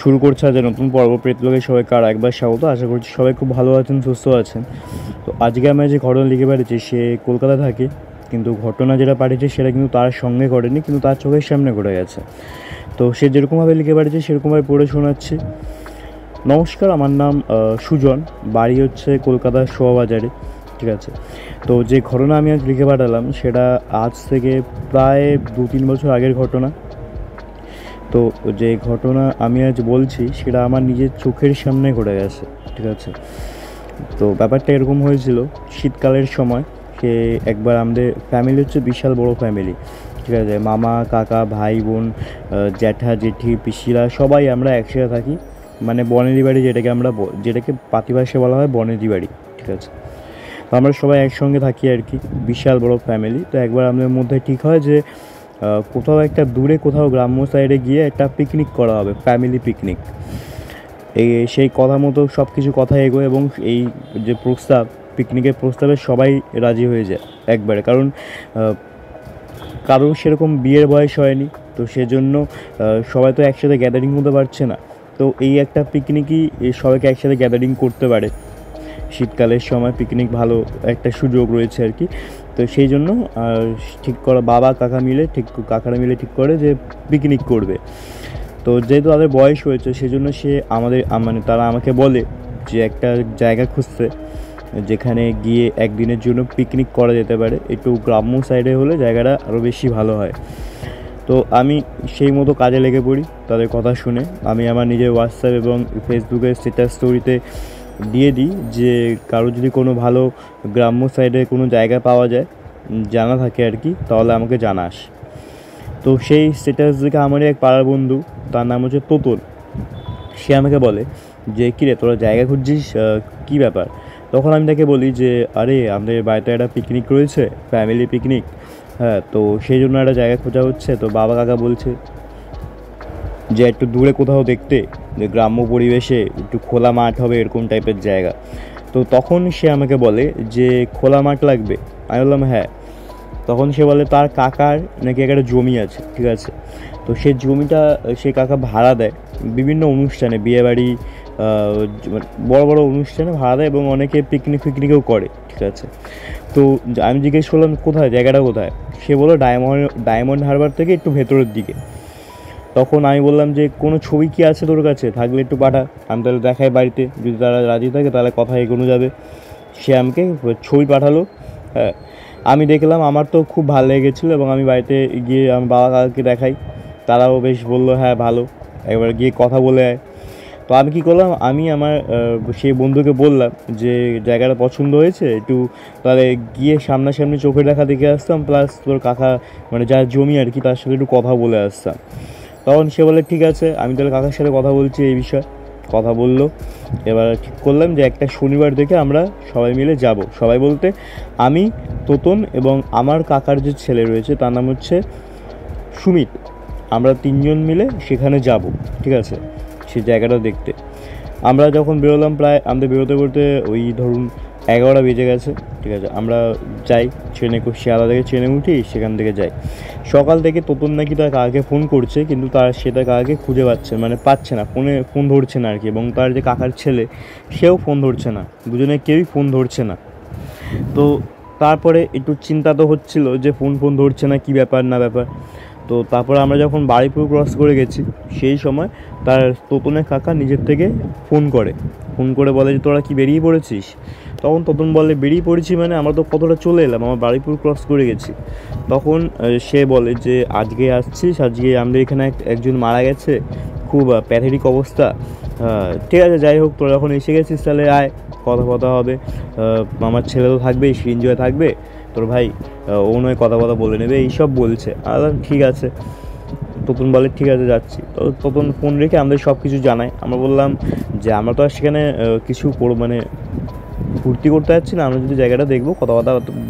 শুরু করছে আজ নতুন পর্ব। প্রেতলোকে সবাইকে আর একবার স্বাগত। আশা করছি সবাই খুব ভালো আছেন, সুস্থ আছেন। তো আজকে আমি যে ঘটনা লিখে পাঠিয়েছি, সে কলকাতা থাকে, কিন্তু ঘটনা যেটা পাঠিয়েছে সেটা কিন্তু তার সঙ্গে ঘটেনি, কিন্তু তার চোখের সামনে ঘটে গেছে। তো সে যেরকমভাবে লিখে পাঠিয়েছে সেরকমভাবে পড়ে শোনাচ্ছি। নমস্কার, আমার নাম সুজন, বাড়ি হচ্ছে কলকাতার শোয়াবাজারে। ঠিক আছে। তো যে ঘটনা আমি আজ লিখে পাঠালাম সেটা আজ থেকে প্রায় 2-3 বছর আগের ঘটনা। তো যে ঘটনা আমি আজ বলছি সেটা আমার নিজের চোখের সামনে ঘটে গেছে। ঠিক আছে। তো ব্যাপারটা এরকম হয়েছিল শীতকালের সময়। সে একবার আমাদের ফ্যামিলি হচ্ছে বিশাল বড় ফ্যামিলি। ঠিক আছে, মামা, কাকা, ভাই, বোন, জ্যাঠা, জেঠি, পিসিরা সবাই আমরা একসাথে থাকি। মানে বনেদি বাড়ি, যেটাকে পাতি ভাষায় বলা হয় বনেদি বাড়ি। ঠিক আছে। তো আমরা সবাই একসঙ্গে থাকি আর কি, বিশাল বড় ফ্যামিলি। তো একবার আমাদের মধ্যে ঠিক হয় যে কোথাও একটা দূরে, কোথাও গ্রাম্য সাইডে গিয়ে একটা পিকনিক করা হবে, ফ্যামিলি পিকনিক। সেই কথা মতো সব কিছু কথা এগোয় এবং এই যে প্রস্তাব, পিকনিকের প্রস্তাবে সবাই রাজি হয়ে যায় একবারে। কারণ কারোর সেরকম বিয়ের বয়স হয়নি, তো সেজন্য সবাই তো একসাথে গ্যাদারিং হতে পারছে না। তো এই একটা পিকনিকই সবাইকে একসাথে গ্যাদারিং করতে পারে। শীতকালের সময় পিকনিক ভালো একটা সুযোগ রয়েছে আর কি। তো সেই জন্য ঠিক করা, কাকারা মিলে ঠিক করে যে পিকনিক করবে। তো যেহেতু তাদের বয়স হয়েছে সেজন্য তারা আমাকে বলে যে একটা জায়গা খুঁজতে, যেখানে গিয়ে একদিনের জন্য পিকনিক করা যেতে পারে। একটু গ্রাম্য সাইডে হলে জায়গাটা আরও বেশি ভালো হয়। তো আমি সেই মতো কাজে লেগে পড়ি। তাদের কথা শুনে আমি আমার নিজের হোয়াটসঅ্যাপ এবং ফেসবুকের স্ট্যাটাস স্টোরিতে দিয়ে দিই যে কারো যদি কোনো ভালো গ্রাম্য সাইডে কোনো জায়গা পাওয়া যায়, জানা থাকে আর কি, তাহলে আমাকে জানাস। তো সেই স্ট্যাটাস দেখে আমারই এক পাড়ার বন্ধু, তার নাম হচ্ছে তোতল, সে আমাকে বলে যে কিরে তোরা জায়গা খুঁজছিস, কী ব্যাপার? তখন আমি তাকে বলি যে আরে আমাদের বাড়িতে একটা পিকনিক রয়েছে, ফ্যামিলি পিকনিক। হ্যাঁ, তো সেই জন্য একটা জায়গা খোঁজা হচ্ছে। তো বাবা কাকা বলছে যে একটু দূরে কোথাও দেখতে, যে গ্রাম্য পরিবেশে একটু খোলা মাঠ হবে এরকম টাইপের জায়গা। তো তখন সে আমাকে বলে যে খোলা মাঠ লাগবে। আমি বললাম হ্যাঁ। তখন সে বলে তার কাকার নাকি একটা জমি আছে। ঠিক আছে। তো সে জমিটা সে কাকা ভাড়া দেয় বিভিন্ন অনুষ্ঠানে, বিয়েবাড়ি, বড় বড় অনুষ্ঠানে ভাড়া দেয়, এবং অনেকে পিকনিকেও করে। ঠিক আছে। তো আমি জিজ্ঞেস করলাম কোথায়, জায়গাটা কোথায়? সে বললো ডায়মন্ড হারবার থেকে একটু ভেতরের দিকে। তখন আমি বললাম যে কোনো ছবি কি আছে তোর কাছে, থাকলে একটু পাঠা, আমি তাহলে দেখাই বাড়িতে, যদি তারা রাজি থাকে তাহলে কথা এগোনো যাবে। সে আমাকে ছবি পাঠালো। হ্যাঁ, আমি দেখলাম, আমার তো খুব ভালো লেগেছিলো, এবং আমি বাড়িতে গিয়ে আমি বাবা কাকাকে দেখাই, তারাও বেশ বললো হ্যাঁ ভালো, একবার গিয়ে কথা বলে আয়। তো আমি কী করলাম, আমি আমার সেই বন্ধুকে বললাম যে জায়গাটা পছন্দ হয়েছে, একটু তাহলে গিয়ে সামনাসামনি চোখে দেখা দেখে আসতাম, প্লাস তোর কাকা মানে যার জমি আর কি তার সাথে একটু কথা বলে আসতাম। তখন সে বলে ঠিক আছে, আমি তাহলে কাকার সাথে কথা বলছি এই বিষয়ে। কথা বললো। এবার ঠিক করলাম যে একটা শনিবার দেখে আমরা সবাই মিলে যাব। সবাই বলতে আমি, তোতন এবং আমার কাকার যে ছেলে রয়েছে তার নাম হচ্ছে সুমিত, আমরা 3জন মিলে সেখানে যাব। ঠিক আছে, সে জায়গাটা দেখতে। আমরা যখন বেরোলাম, প্রায় আমাদের বেরোতে বেরোতে ওই ধরুন 11টা বেজে গেছে। ঠিক আছে, আমরা যাই শিয়ালদা থেকে ট্রেনে উঠি, সেখান থেকে যাই। সকাল থেকে তোতন নাকি তার কাকাকে ফোন করছে, কিন্তু সে তার কাকাকে খুঁজে পাচ্ছে না, ফোন ধরছে না আর কি। এবং তার যে কাকার ছেলে, সেও ফোন ধরছে না, দুজনে কেউই ফোন ধরছে না। তো তারপরে একটু চিন্তা তো হচ্ছিল যে ফোন ধরছে না, কী ব্যাপার না ব্যাপার। তো তারপরে আমরা যখন বারুইপুর ক্রস করে গেছি, সেই সময় তার তোতনের কাকা নিজের থেকে ফোন করে বলে যে তোরা কি বেরিয়ে পড়েছিস? তখন তোতন বলে বেরিয়ে পড়েছি মানে আমরা তো কতটা চলে এলাম, আমার বারুইপুর ক্রস করে গেছি। তখন সে বলে যে আজকে আসছিস, আজকে আমাদের এখানে একজন মারা গেছে, খুব প্যাথেটিক অবস্থা। ঠিক আছে, যাই হোক, তোরা যখন এসে গেছিস তাহলে আয়, কথা হবে। আমার ছেলে তো থাকবেই, সে এনজয় থাকবে, তোর ভাই ও নয় কথা বলে নেবে, এইসব বলছে। আর ঠিক আছে। তখন বলে ঠিক আছে যাচ্ছি। তো তখন ফোন রেখে আমাদের সব কিছু জানায়। আমরা বললাম যে আমরা তো আর সেখানে কিছু মানে ফুর্তি করতে যাচ্ছি না, আমরা যদি জায়গাটা দেখবো, কথা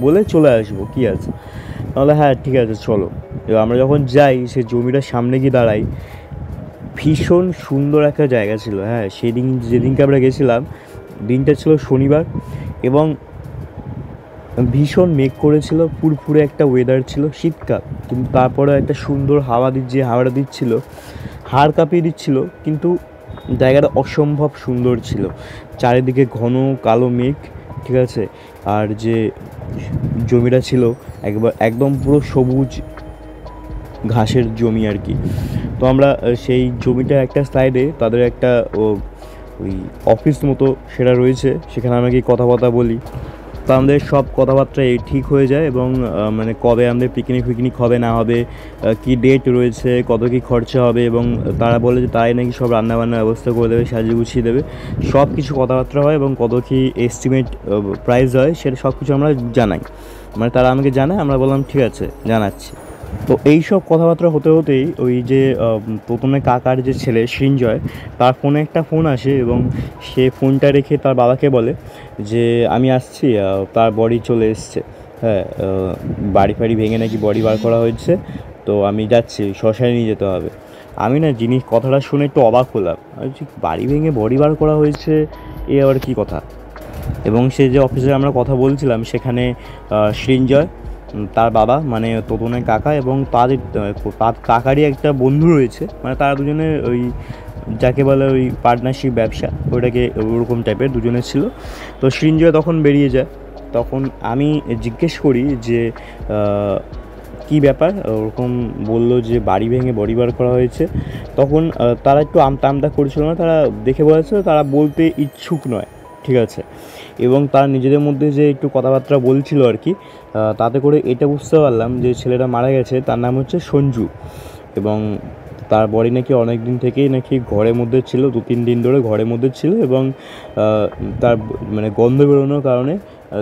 বলে চলে আসবো, কী আছে। তাহলে হ্যাঁ ঠিক আছে চলো। এবার আমরা যখন যাই, সে জমিটার সামনে গিয়ে দাঁড়াই, ভীষণ সুন্দর একটা জায়গা ছিল। হ্যাঁ, যেদিনকে আমরা গেছিলাম, দিনটা ছিল শনিবার, এবং ভীষণ মেঘ করেছিল, ফুরফুরে একটা ওয়েদার ছিল, শীতকাল, কিন্তু তারপরে একটা সুন্দর হাওয়াটা দিচ্ছিল, হাড় কাঁপিয়ে দিচ্ছিল, কিন্তু জায়গাটা অসম্ভব সুন্দর ছিল, চারিদিকে ঘন কালো মেঘ, ঠিক আছে। আর যে জমিটা ছিল একদম পুরো সবুজ ঘাসের জমি আর কি। তো আমরা সেই জমিটার একটা সাইডে তাদের একটা ওই অফিস মতো সেটা রয়েছে, সেখানে আমরা গিয়ে কথাবার্তা বলি। তো আমাদের সব কথাবার্তা এই ঠিক হয়ে যায় এবং মানে কবে আমাদের পিকনিক হবে না হবে, কী ডেট রয়েছে, কত কী খরচা হবে, এবং তারা বলে যে তাই নাকি সব রান্নাবান্নার ব্যবস্থা করে দেবে, সাজিয়ে গুছিয়ে দেবে, সব কিছু কথাবার্তা হয় এবং কত কী এস্টিমেট প্রাইস হয় সেটা সব কিছু আমরা জানাই। মানে তারা আমাকে জানায়, আমরা বললাম ঠিক আছে জানাচ্ছি। তো এই সব কথাবার্তা হতে হতেই ওই যে তোতনের কাকার যে ছেলে সৃঞ্জয়, তার ফোনে একটা ফোন আসে এবং সে ফোনটা রেখে তার বাবাকে বলে যে আমি আসছি, তার বডি চলে এসছে, হ্যাঁ, বাড়ি ফাড়ি ভেঙে নাকি বডি বার করা হয়েছে, তো আমি যাচ্ছি, শ্মশানে নিয়ে যেতে হবে। আমি না কথাটা শুনে একটু অবাক হলাম, বাড়ি ভেঙে বডি বার করা হয়েছে, এ আবার কী কথা। এবং সে যে অফিসে আমরা কথা বলছিলাম সেখানে সৃঞ্জয়, তার বাবা মানে তোতনের কাকা এবং তার কাকারই একটা বন্ধু রয়েছে, মানে তারা দুজনে ওই যাকে বলে ওই পার্টনারশিপ ব্যবসা, ওইটাকে ওরকম টাইপের দুজনে ছিল। তো সৃঞ্জয় তখন বেরিয়ে যায়। তখন আমি জিজ্ঞেস করি যে কী ব্যাপার, ওরকম বললো যে বাড়ি ভেঙে বডি বার করা হয়েছে। তখন তারা একটু আমতা আমতা করছিল না, তারা দেখে বলেছিল তারা বলতে ইচ্ছুক নয়, ঠিক আছে। এবং তার নিজেদের মধ্যে যে একটু কথাবার্তা বলছিল আর কি, তাতে করে এটা বুঝতে পারলাম যে ছেলেটা মারা গেছে, তার নাম হচ্ছে সঞ্জু। এবং তার বডি নাকি অনেক দিন থেকেই নাকি ঘরের মধ্যে ছিল, 2-3 দিন ধরে ঘরের মধ্যে ছিল, এবং তার মানে গন্ধ বেরোনোর কারণে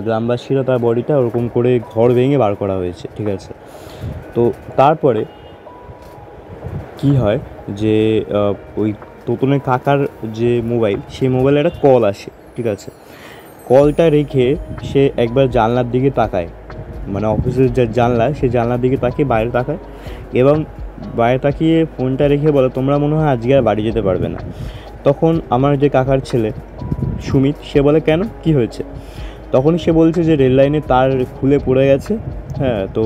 গ্রামবাসীরা তার বডিটা ওরকম করে ঘর ভেঙে বার করা হয়েছে, ঠিক আছে। তো তারপরে কি হয় যে ওই তোতনের কাকার যে মোবাইল, সেই মোবাইলে একটা কল আসে, ঠিক আছে। কলটা রেখে সে একবার জানলার দিকে তাকায়, মানে অফিসের যে জানলা, সে জানলার দিকে তাকিয়ে বাইরে তাকায় এবং বাইরে তাকিয়ে ফোনটা রেখে বলে তোমরা মনে হয় আজকে আর বাড়ি যেতে পারবে না। তখন আমার যে কাকার ছেলে সুমিত, সে বলে কেন, কি হয়েছে? তখন সে বলছে যে রেল লাইনে তার খুলে পড়ে গেছে, হ্যাঁ, তো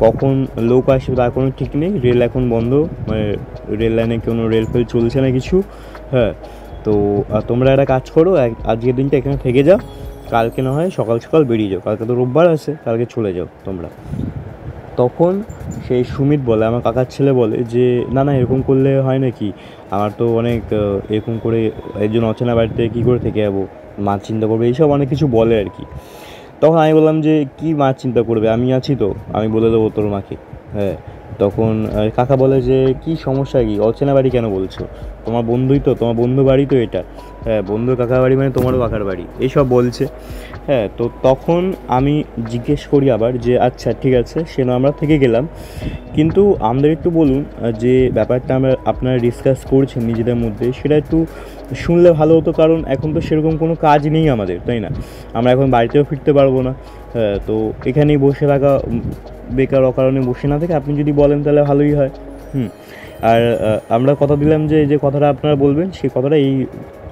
কখন লোক আসবে তার কোনো ঠিক নেই, রেল এখন বন্ধ, মানে রেল লাইনে কোনো রেল ফেল চলছে না কিছু, হ্যাঁ। তো তোমরা একটা কাজ করো, আজকের দিনটা এখানে থেকে যাও, কালকে না হয় সকাল সকাল বেরিয়ে যাও, কালকে তো রোববার আছে, কালকে চলে যাও তোমরা। তখন সেই সুমিত বলে, আমার কাকার ছেলে বলে যে না না, এরকম করলে হয় নাকি, আমার তো অনেক এরকম করে একজন অচেনা বাড়িতে কী করে থেকে যাবো, মা চিন্তা করবে, এইসব অনেক কিছু বলে আর কি। তখন আমি বললাম যে কী মা চিন্তা করবে, আমি আছি তো, আমি বলে দেবো তোর মাকে, হ্যাঁ। তখন কাকা বলে যে কী সমস্যা, কি অচেনা বাড়ি কেন বলছো, তোমার বন্ধুই তো, তোমার বন্ধু বাড়ি তো এটা, হ্যাঁ, বন্ধুর কাকার বাড়ি মানে তোমারও কাকার বাড়ি, এইসব বলছে, হ্যাঁ। তো তখন আমি জিজ্ঞেস করি আবার যে আচ্ছা ঠিক আছে, সে না আমরা থেকে গেলাম, কিন্তু আমাদের একটু বলুন যে ব্যাপারটা আপনারা ডিসকাস করছেন নিজেদের মধ্যে, সেটা একটু শুনলে ভালো হতো, কারণ এখন তো সেরকম কোনো কাজ নেই আমাদের, তাই না, আমরা এখন বাড়িতেও ফিরতে পারবো না, হ্যাঁ। তো এখানেই বসে থাকা বেকার, অকারণে বসে না থেকে আপনি যদি বলেন তাহলে ভালোই হয়। আর আমরা কথা দিলাম যে যে কথাটা আপনারা বলবেন সেই কথাটা এই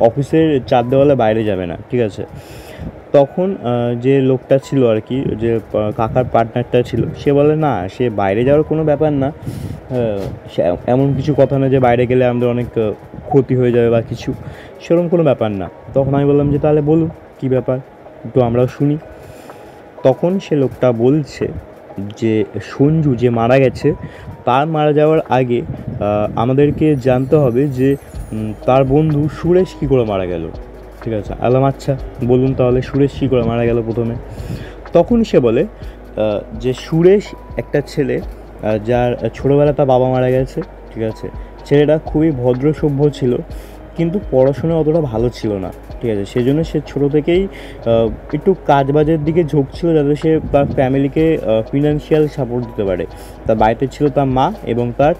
অফিসের 4 দেওয়ালে বাইরে যাবে না, ঠিক আছে। তখন যে লোকটা ছিল আর কি, যে কাকার পার্টনারটা ছিল, সে বলে না, সে বাইরে যাওয়ার কোনো ব্যাপার না, সে এমন কিছু কথা না যে বাইরে গেলে আমাদের অনেক ক্ষতি হয়ে যাবে বা কিছু, সেরকম কোনো ব্যাপার না। তখন আমি বললাম যে তাহলে বলুন কী ব্যাপার, একটু আমরাও শুনি। তখন সে লোকটা বলছে যে সঞ্জু যে মারা গেছে, তার মারা যাওয়ার আগে আমাদেরকে জানতে হবে যে তার বন্ধু সুরেশ কী করে মারা গেল, ঠিক আছে। আলাম আচ্ছা বলুন তাহলে সুরেশ কী করে মারা গেল প্রথমে। তখন সে বলে যে সুরেশ একটা ছেলে, যার ছোটোবেলা তার বাবা মারা গেছে, ঠিক আছে। ছেলেটা খুবই ভদ্র সভ্য ছিল, কিন্তু পড়াশোনা অতটা ভালো ছিল না, ঠিক আছে। সেজন্য সে ছোটো থেকেই একটু কাজবাজের দিকে ঝুঁকছিল, যাতে সে তার ফ্যামিলিকে ফিনান্সিয়াল সাপোর্ট দিতে পারে। তার বাড়িতে ছিল তার মা এবং তার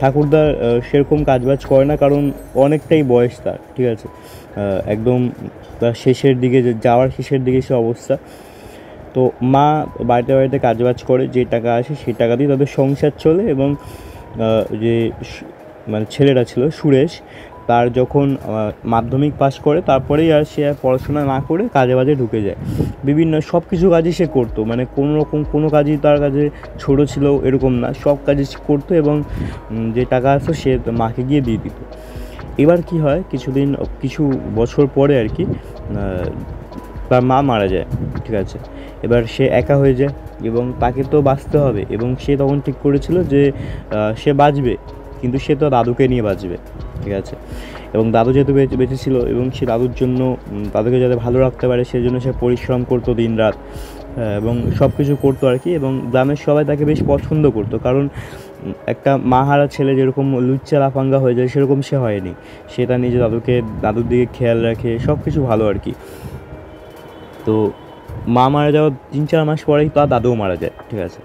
ঠাকুরদা সেরকম কাজবাজ করে না, কারণ অনেকটাই বয়স তার, ঠিক আছে। একদম তার শেষের দিকে, যাওয়ার শেষের দিকে সে অবস্থা। তো মা বাড়িতে কাজবাজ করে, যে টাকা আসে সেই টাকা দিয়ে তাদের সংসার চলে। এবং যে মানে ছেলেটা ছিল সুরেশ, তার যখন মাধ্যমিক পাস করে তারপরেই আর সে আর পড়াশোনা না করে কাজে বাজে ঢুকে যায়, বিভিন্ন সব কিছু কাজই সে করতো, মানে কোনো কাজই তার কাছে ছোটো ছিল এরকম না, সব কাজই সে করতো এবং যে টাকা আসতো সে মাকে গিয়ে দিয়ে দিত। এবার কি হয়, কিছু বছর পরে আর কি তার মা মারা যায়, ঠিক আছে। এবার সে একা হয়ে যায় এবং তাকে তো বাঁচতে হবে, এবং সে তখন ঠিক করেছিল যে সে বাঁচবে, কিন্তু সে তো দাদুকে নিয়ে বাঁচবে, ঠিক আছে। এবং দাদু যেহেতু বেঁচে ছিল, এবং সে দাদুর জন্য দাদুকে যাতে ভালো রাখতে পারে সেজন্য সে পরিশ্রম করতো দিনরাত, এবং সব কিছু করতো আর কি। এবং গ্রামের সবাই তাকে বেশ পছন্দ করতো, কারণ একটা মাহারা ছেলে যেরকম লুচ্চা লাফাঙ্গা হয়ে যায় সেরকম সে হয়নি। সে তার নিজে দাদুর দিকে খেয়াল রাখে, সব কিছু ভালো আর কি। তো মা মারা যাওয়ার 3-4 মাস পরেই তার দাদুও মারা যায়, ঠিক আছে।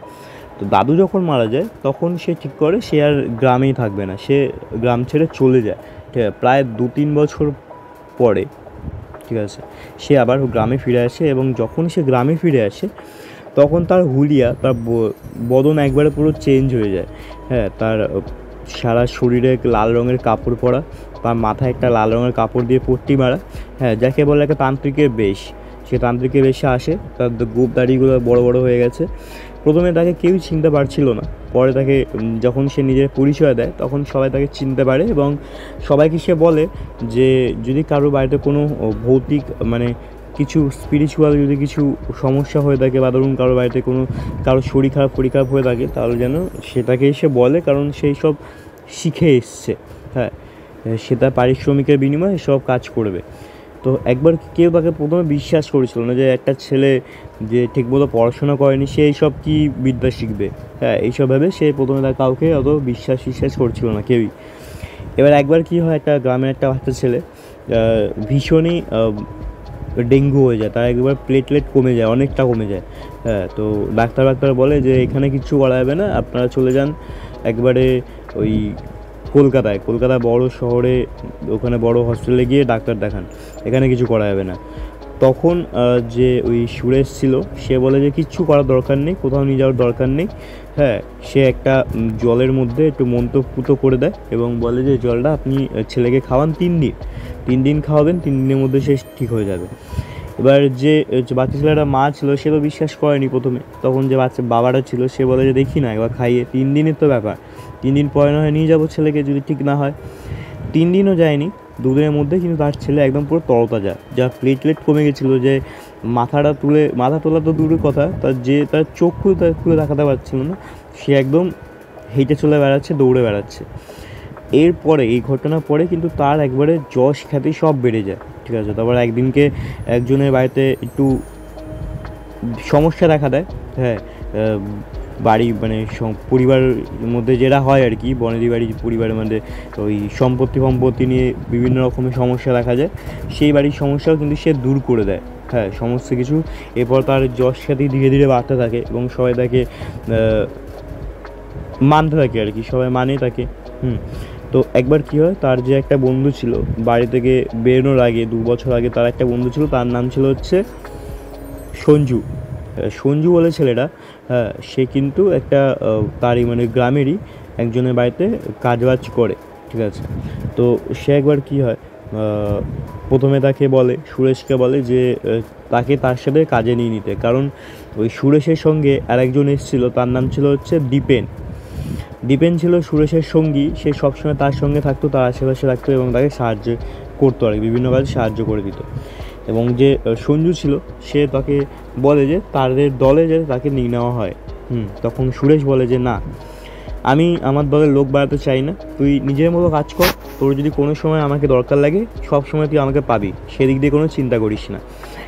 তো দাদু যখন মারা যায় তখন সে ঠিক করে সে আর গ্রামেই থাকবে না, সে গ্রাম ছেড়ে চলে যায়, ঠিক আছে। প্রায় 2-3 বছর পরে, ঠিক আছে, সে আবার গ্রামে ফিরে আসে। এবং যখন সে গ্রামে ফিরে আসে তখন তার হুলিয়া, তার বদন একবারে পুরো চেঞ্জ হয়ে যায়। হ্যাঁ, তার সারা শরীরে লাল রঙের কাপড় পরা, তার মাথায় একটা লাল রঙের কাপড় দিয়ে পট্টি মারা, হ্যাঁ, যাকে বলে একটা তান্ত্রিকের বেশ। সে তান্ত্রিকের বেশে আসে, তার গোঁফ দাড়িগুলো বড় বড় হয়ে গেছে। প্রথমে তাকে কেউই চিনতে পারছিল না, পরে তাকে যখন সে নিজের পরিচয় দেয় তখন সবাই তাকে চিনতে পারে। এবং সবাইকে সে বলে যে যদি কারোর বাড়িতে কোনো ভৌতিক মানে কিছু স্পিরিচুয়াল যদি কিছু সমস্যা হয়ে থাকে, বা ধরুন কারোর শরীর খারাপ হয়ে থাকে, তাহলে যেন সেটাকে এসে বলে, কারণ সেই সব শিখে এসছে। হ্যাঁ, সে তার পারিশ্রমিকের বিনিময়ে সব কাজ করবে। তো একবার কেউ তাকে প্রথমে বিশ্বাস করেছিল না, যে একটা ছেলে যে ঠিকমতো পড়াশোনা করেনি সে এইসব কী বিদ্যা শিখবে। হ্যাঁ, এইসব ভেবে সে প্রথমে তার কাউকে অত বিশ্বাস করছিল না কেউই। এবার একবার কি হয়, একটা গ্রামের একটা বাচ্চা ছেলে ভীষণই ডেঙ্গু হয়ে যায়, তার একবার প্লেটলেট কমে যায়, অনেকটা কমে যায়। হ্যাঁ, তো ডাক্তার বলে যে এখানে কিচ্ছু করা যাবে না, আপনারা চলে যান একবারে ওই কলকাতায় বড় শহরে, ওখানে বড় হসপিটালে গিয়ে ডাক্তার দেখান, এখানে কিছু করা যাবে না। তখন যে ওই সুরেশ ছিল সে বলে যে কিচ্ছু করার দরকার নেই, কোথাও নিয়ে যাওয়ার দরকার নেই। হ্যাঁ, সে একটা জলের মধ্যে একটু মন্ত্রপুতো করে দেয় এবং বলে যে জলটা আপনি ছেলেকে খাওয়ান 3 দিন খাওয়াবেন, 3 দিনের মধ্যে সে ঠিক হয়ে যাবে। এবার যে বাচ্চা ছেলেটা মা ছিল সে তো বিশ্বাস করেনি প্রথমে, তখন যে বাবাটা ছিল সে বলে যে দেখি না একবার খাইয়ে, 3 দিনের তো ব্যাপার, 3 দিন পরে না হয় নিয়ে যাবো ছেলেকে যদি ঠিক না হয়। 3 দিনও যায়নি, 2 দিনের মধ্যে কিন্তু তার ছেলে একদম পুরো তরতাজা, যার প্লেটলেট কমে গেছিলো, যে মাথা তোলা তো দূরের কথা, তার চোখ খুলে দেখাতে পারছিল না, সে একদম হেঁটে চলে বেড়াচ্ছে, দৌড়ে বেড়াচ্ছে। এরপরে এই ঘটনার পরে কিন্তু তার একবারে যশ খ্যাতি সব বেড়ে যায়, ঠিক আছে। তারপর একদিনকে একজনের বাড়িতে একটু সমস্যা দেখা দেয়। হ্যাঁ, বাড়ি মানে পরিবারের মধ্যে যেটা হয় আর কি, বনেদি বাড়ি পরিবারের মধ্যে ওই সম্পত্তি নিয়ে বিভিন্ন রকমের সমস্যা দেখা যায়, সেই বাড়ির সমস্যাও কিন্তু সে দূর করে দেয়। হ্যাঁ, সমস্ত কিছু। এরপর তার যশ খ্যাতি ধীরে ধীরে বাড়তে থাকে এবং সবাই তাকে মানতে থাকে আর কি, সবাই মানে তাকে। তো একবার কী হয়, তার যে একটা বন্ধু ছিল বাড়ি থেকে বেরোনোর আগে 2 বছর আগে, তার একটা বন্ধু ছিল, তার নাম ছিল হচ্ছে সঞ্জু বলে ছেলেটা। হ্যাঁ, সে কিন্তু একটা তারই মানে গ্রামেরই একজনের বাড়িতে কাজবাজ করে, ঠিক আছে। তো সে একবার কী হয়, প্রথমে তাকে বলে, সুরেশকে বলে যে তাকে তার সাথে কাজে নিয়ে নিতে, কারণ ওই সুরেশের সঙ্গে আরেকজন এসেছিলো, তার নাম ছিল হচ্ছে দীপেন ছিল সুরেশের সঙ্গী। সে সবসময় তার সঙ্গে থাকতো, তার আশেপাশে থাকতো এবং তাকে সাহায্য করতো আর বিভিন্ন কাজে সাহায্য করে দিত। এবং যে সঞ্জু ছিল সে তাকে বলে যে তাদের দলে যে তাকে নিয়ে নেওয়া হয়। তখন সুরেশ বলে যে না, আমি আমার দলের লোক বাড়াতে চাই না, তুই নিজের মতো কাজ কর, তোর যদি কোনো সময় আমাকে দরকার লাগে সব সময় তুই আমাকে পাবি, সেদিক দিয়ে কোনো চিন্তা করিস না,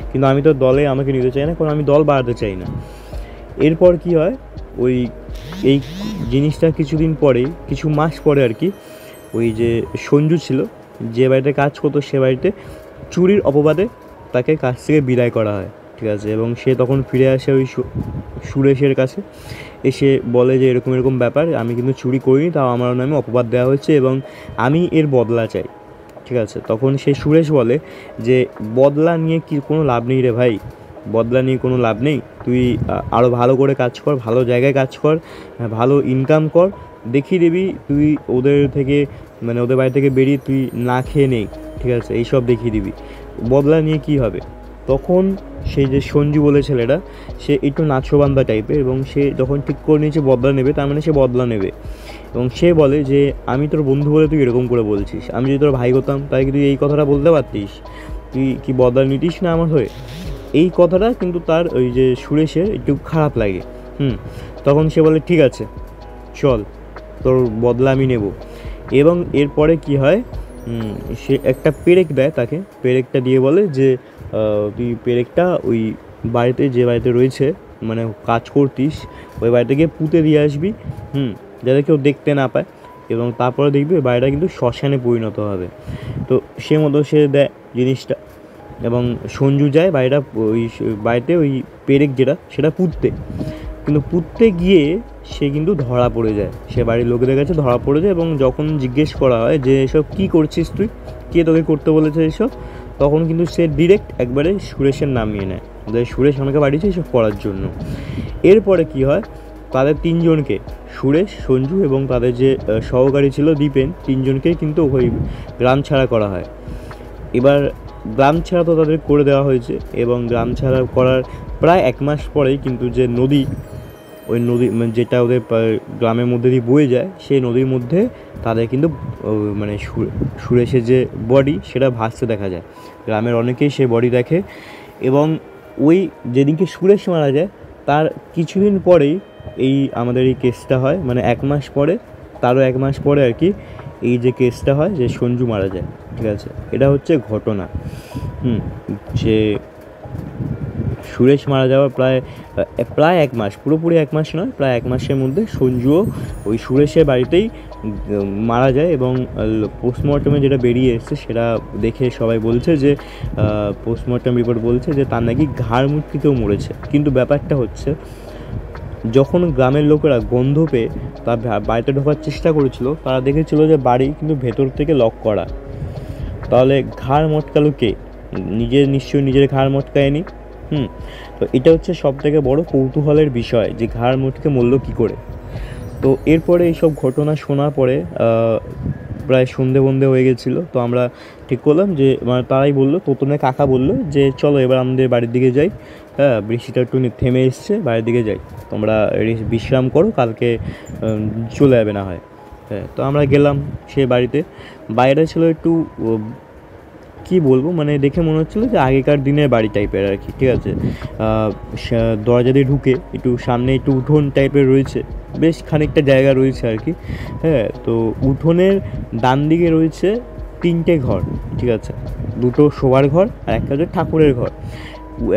কিন্তু আমি তোর দলে আমাকে নিতে চাই না, কারণ আমি দল বাড়াতে চাই না। এরপর কি হয়, এই জিনিসটা কিছু মাস পরে আর কি, ওই যে সঞ্জু ছিল যে বাড়িতে কাজ করতো সে বাড়িতে চুরির অপবাদে তাকে কাছ থেকে বিদায় করা হয়, ঠিক আছে। এবং সে তখন ফিরে আসে ওই সুরেশের কাছে, এসে বলে যে এরকম ব্যাপার, আমি কিন্তু চুরি করিনি, তাও আমার নামে অপবাদ দেওয়া হয়েছে এবং আমি এর বদলা চাই, ঠিক আছে। তখন সেই সুরেশ বলে যে বদলা নিয়ে কি কোনো লাভ নেই রে ভাই, বদলা নিয়ে কোনো লাভ নেই, তুই আরও ভালো করে কাজ কর, ভালো জায়গায় কাজ কর, ভালো ইনকাম কর, দেখিয়ে দিবি তুই ওদের বাড়ি থেকে বেরিয়ে তুই না খেয়ে নেই, ঠিক আছে, এইসব দেখিয়ে দিবি, বদলা নিয়ে কী হবে। তখন সেই যে সঞ্জু বলে ছেলেটা, সে একটু নাছোবান্দা টাইপের, এবং সে যখন ঠিক করে নিয়েছে বদলা নেবে, তার মানে সে বদলা নেবে। এবং সে বলে যে আমি তোর বন্ধু বলে তুই এরকম করে বলছিস, আমি যদি তোর ভাই হতাম তাই কি তুই এই কথাটা বলতে পারতিস, তুই কি বদলা নিতিস না আমার হয়ে। এই কথাটা কিন্তু তার ওই যে সুরেশের একটু খারাপ লাগে। তখন সে বলে ঠিক আছে চল, তোর বদলা আমি নেব। এবং এরপরে কি হয়, সে একটা পেরেক দেয় তাকে, পেরেকটা দিয়ে বলে যে তুই পেরেকটা ওই বাড়িতে, যে বাড়িতে রয়েছে মানে কাজ করতিস, ওই বাড়িতে গিয়ে পুঁতে দিয়ে আসবি, যাতে কেউ দেখতে না পায়। এবং তারপরে দেখবি ওই বাড়িটা কিন্তু শ্মশানে পরিণত হবে। তো সে মতো সে দেয় জিনিসটা, এবং সঞ্জু যায় বাড়িটা, ওই বাড়িতে ওই পেরেক যেটা সেটা পুঁততে, কিন্তু পুঁততে গিয়ে সে কিন্তু ধরা পড়ে যায়, সে বাড়ির লোকেদের কাছে ধরা পড়ে যায়। এবং যখন জিজ্ঞেস করা হয় যে এসব কী করছিস তুই, কে তোকে করতে বলেছে এসব, তখন কিন্তু সে ডিরেক্ট একবারে সুরেশের নাম নিয়ে নেয় যে সুরেশ আমাকে পাঠিয়েছে এসব করার জন্য। এরপরে কি হয়, তাদের তিনজনকে, সুরেশ, সঞ্জু এবং তাদের যে সহকারী ছিল দীপেন, তিনজনকেই কিন্তু ওই গ্রাম ছাড়া করা হয়। এবার গ্রাম ছাড়া তো তাদের করে দেওয়া হয়েছে, এবং গ্রাম ছাড়া করার প্রায় 1 মাস পরেই কিন্তু যে নদী, ওই নদী যেটা ওদের গ্রামের মধ্যে দিয়ে বয়ে যায়, সেই নদীর মধ্যে তাদের কিন্তু মানে সুরেশের যে বডি সেটা ভাসতে দেখা যায়। গ্রামের অনেকেই সেই বডি দেখে। এবং ওই যেদিনকে সুরেশ মারা যায় তার কিছুদিন পরেই এই আমাদের এই কেসটা হয়, মানে 1 মাস পরে, তারও 1 মাস পরে আর কি এই যে কেসটা হয় যে সঞ্জু মারা যায়। ঠিক আছে, এটা হচ্ছে ঘটনা। যে সুরেশ মারা যাওয়ার প্রায় 1 মাস, পুরোপুরি 1 মাস নয়, প্রায় 1 মাসের মধ্যে সঞ্জুও ওই সুরেশের বাড়িতেই মারা যায়। এবং পোস্টমর্টমে যেটা বেরিয়ে এসছে সেটা দেখে সবাই বলছে যে পোস্টমর্টম রিপোর্ট বলছে যে তার নাকি ঘাড় মুটকিতেও মরেছে। কিন্তু ব্যাপারটা হচ্ছে, যখন গ্রামের লোকেরা গন্ধ পেয়ে তার বাড়িতে ঢোকার চেষ্টা করেছিল, তারা দেখেছিল যে বাড়ি কিন্তু ভেতর থেকে লক করা। তাহলে ঘাড় মটকালো কে? নিশ্চয়ই নিজের ঘাড় মটকায়নি। তো এটা হচ্ছে সবথেকে বড় কৌতূহলের বিষয় যে ঘাড় মটকে মরল কী করে। তো এরপরে এইসব ঘটনা শোনার পরে প্রায় সন্ধে হয়ে গেছিলো। তো আমরা ঠিক করলাম যে মানে তারাই বললো, তোতনের কাকা বললো যে চলো এবার আমাদের বাড়ির দিকে যাই, বৃষ্টিটা একটু থেমে এসছে, বাড়ির দিকে যাই, তোমরা বিশ্রাম করো, কালকে চলে যাবে না হয়। তো আমরা গেলাম সে বাড়িতে। বাইরে ছিল একটু কী বলবো, মানে দেখে মনে হচ্ছিলো যে আগেকার দিনের বাড়ি টাইপের আর কি। ঠিক আছে, দরজা দিয়ে ঢুকে একটু সামনে একটু উঠোন টাইপের রয়েছে, বেশ খানিকটা জায়গা রয়েছে আর কি। তো উঠোনের ডান দিকে রয়েছে 3টে ঘর। ঠিক আছে, 2টো শোবার ঘর আর একটা হচ্ছে ঠাকুরের ঘর।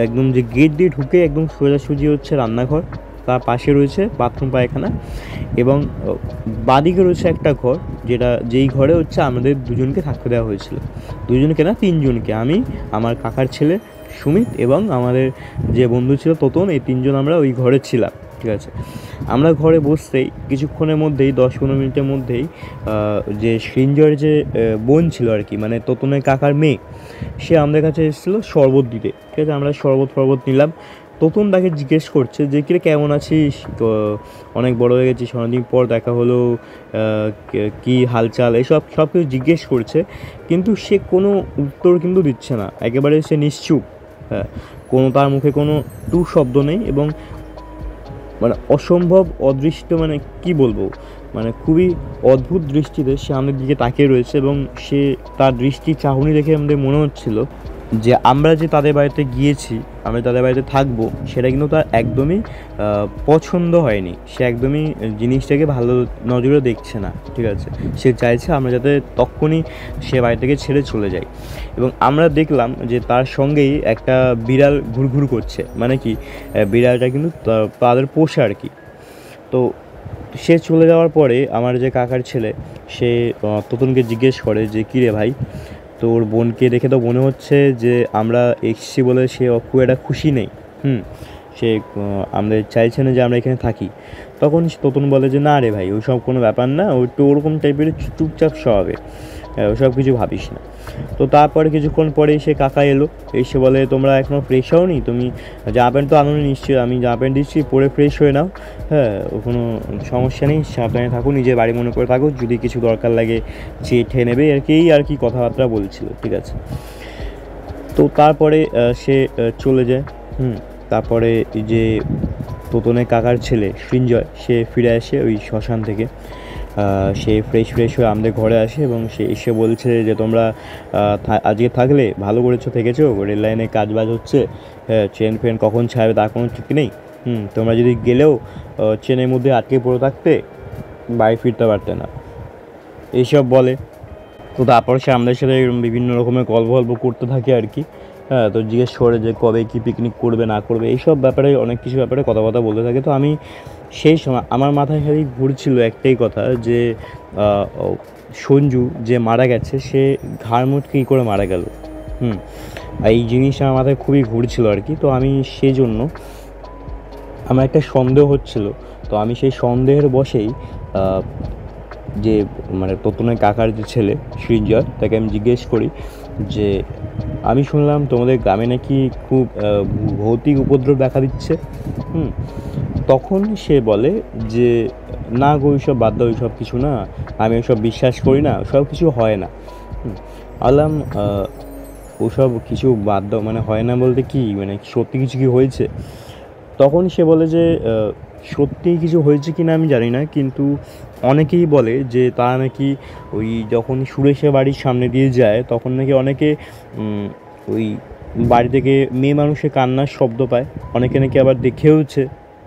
একদম যে গেট দিয়ে ঢুকে একদম সোজাসুজি হচ্ছে রান্নাঘর, তার পাশে রয়েছে বাথরুম পায়খানা, এবং বাদিকে রয়েছে একটা ঘর, যেই ঘরে হচ্ছে আমাদের দুজনকে থাকতে দেওয়া হয়েছিল। দুজনকে না, 3জনকে, আমি, আমার কাকার ছেলে সুমিত এবং আমাদের যে বন্ধু ছিল তোতন, এই 3জন আমরা ওই ঘরে ছিলাম। ঠিক আছে, আমরা ঘরে বসতেই কিছুক্ষণের মধ্যেই 10-15 মিনিটের মধ্যেই যে সৃঞ্জয়ের যে বোন ছিল আর কি, মানে তোতনের কাকার মেয়ে, সে আমাদের কাছে এসেছিলো শরবত দিতে। ঠিক আছে, আমরা শরবত নিলাম। তোতন তাকে জিজ্ঞেস করছে যে কিরে কেমন আছিস, তো অনেক বড় হয়ে গেছিস, অনেকদিন পর দেখা হলো, কি হালচাল, সব কিছু জিজ্ঞেস করছে। কিন্তু সে কোনো উত্তর কিন্তু দিচ্ছে না, একেবারে সে নিশ্চুপ। কোনো তার মুখে কোনো টু শব্দ নেই, এবং মানে অসম্ভব অদৃষ্ট, মানে কি বলবো, মানে খুবই অদ্ভুত দৃষ্টিতে সে আমাদের দিকে তাকিয়ে রয়েছে। এবং সে তার দৃষ্টি চাহনি দেখে আমাদের মনে হচ্ছিল যে আমরা যে তাদের বাড়িতে গিয়েছি, আমরা তাদের বাড়িতে থাকবো, সেটা কিন্তু তার একদমই পছন্দ হয়নি। সে একদমই জিনিসটাকে ভালো নজরে দেখছে না। ঠিক আছে, সে চাইছে আমরা যাতে তখনই সে বাড়ি থেকে ছেড়ে চলে যাই। এবং আমরা দেখলাম যে তার সঙ্গেই একটা বিড়াল ঘুরঘুর করছে, মানে কি বিড়ালটা কিন্তু তাদের পোষা আর কি। তো সে চলে যাওয়ার পরে আমার যে কাকার ছেলে, সে তোতনকে জিজ্ঞেস করে যে কী রে ভাই, তো ওর বোনকে দেখে তো মনে হচ্ছে যে আমরা এসেছি বলে সে খুব একটা খুশি নেই। সে আমাদের চাইছে না যে আমরা এখানে থাকি। তখন তোতন বলে যে না রে ভাই, ওইসব কোনো ব্যাপার না, ও একটু ওরকম টাইপের চুপচাপ স্বভাবের, ওসব কিছু ভাবিস না। তো তারপরে কিছুক্ষণ পরেই সে কাকা এলো, এসে বলে তোমরা এখনও ফ্রেশ হওনি, তুমি জামা প্যান্ট তো আনোনি নিশ্চয়ই, আমি জামা প্যান্ট দিচ্ছি, পরে ফ্রেশ হয়ে নাও। কোনো সমস্যা নেই, সাবধানে থাকো, নিজের বাড়ি মনে করে থাকো, যদি কিছু দরকার লাগে চেয়ে নেবে আর কি কথাবার্তা বলছিল। ঠিক আছে, তো তারপরে সে চলে যায়। তারপরে যে তোতনের কাকার ছেলে সৃঞ্জয়, সে ফিরে আসে ওই শ্মশান থেকে। সে ফ্রেশ হয়ে আমাদের ঘরে আসে এবং সে এসে বলছে যে তোমরা আজকে থাকলে ভালো করেছো, থেকেছো, রেল লাইনে কাজ বাজ হচ্ছে, ট্রেন ফ্রেন কখন ছাড়বে তার কোনো ঠিক নেই। তোমরা যদি গেলেও ট্রেনের মধ্যে আটকে পড়ে থাকতে, বাড়ি ফিরতে পারতে না, এইসব বলে। তো তারপর সে আমাদের সাথে বিভিন্ন রকমের গল্প করতে থাকে আর কি। তো জিজ্ঞেস করে যে কবে কি পিকনিক করবে না করবে, এইসব ব্যাপারে অনেক কিছু ব্যাপারে কথা বলতে থাকে। তো আমি সেই সময় আমার মাথায় খালি ঘুরছিল একটাই কথা যে সঞ্জু যে মারা গেছে সে ঘাড় মুটকে কী করে মারা গেল। এই জিনিসটা আমার মাথায় খুবই ঘুরছিল আর কি। তো আমি সেই জন্য আমার একটা সন্দেহ হচ্ছিল। তো আমি সেই সন্দেহের বশেই যে মানে তোতনের কাকার যে ছেলে সৃঞ্জয়, তাকে আমি জিজ্ঞেস করি যে আমি শুনলাম তোমাদের গ্রামে নাকি খুব ভৌতিক উপদ্রব দেখা দিচ্ছে। তখন সে বলে যে না গো, ওইসব বাদ দাও, ওইসব কিছু না, আমি ওইসব বিশ্বাস করি না, সব কিছু হয় না। বললাম ওসব কিছু বাদ দাও মানে হয় না বলতে কি, মানে সত্যি কিছু কি হয়েছে? তখন সে বলে যে সত্যিই কিছু হয়েছে কি না আমি জানি না, কিন্তু অনেকেই বলে যে তারা নাকি ওই যখন সুরেশের বাড়ির সামনে দিয়ে যায় তখন নাকি অনেকে ওই বাড়ি থেকে মেয়ে মানুষের কান্নার শব্দ পায়। অনেকে নাকি আবার দেখেওছে,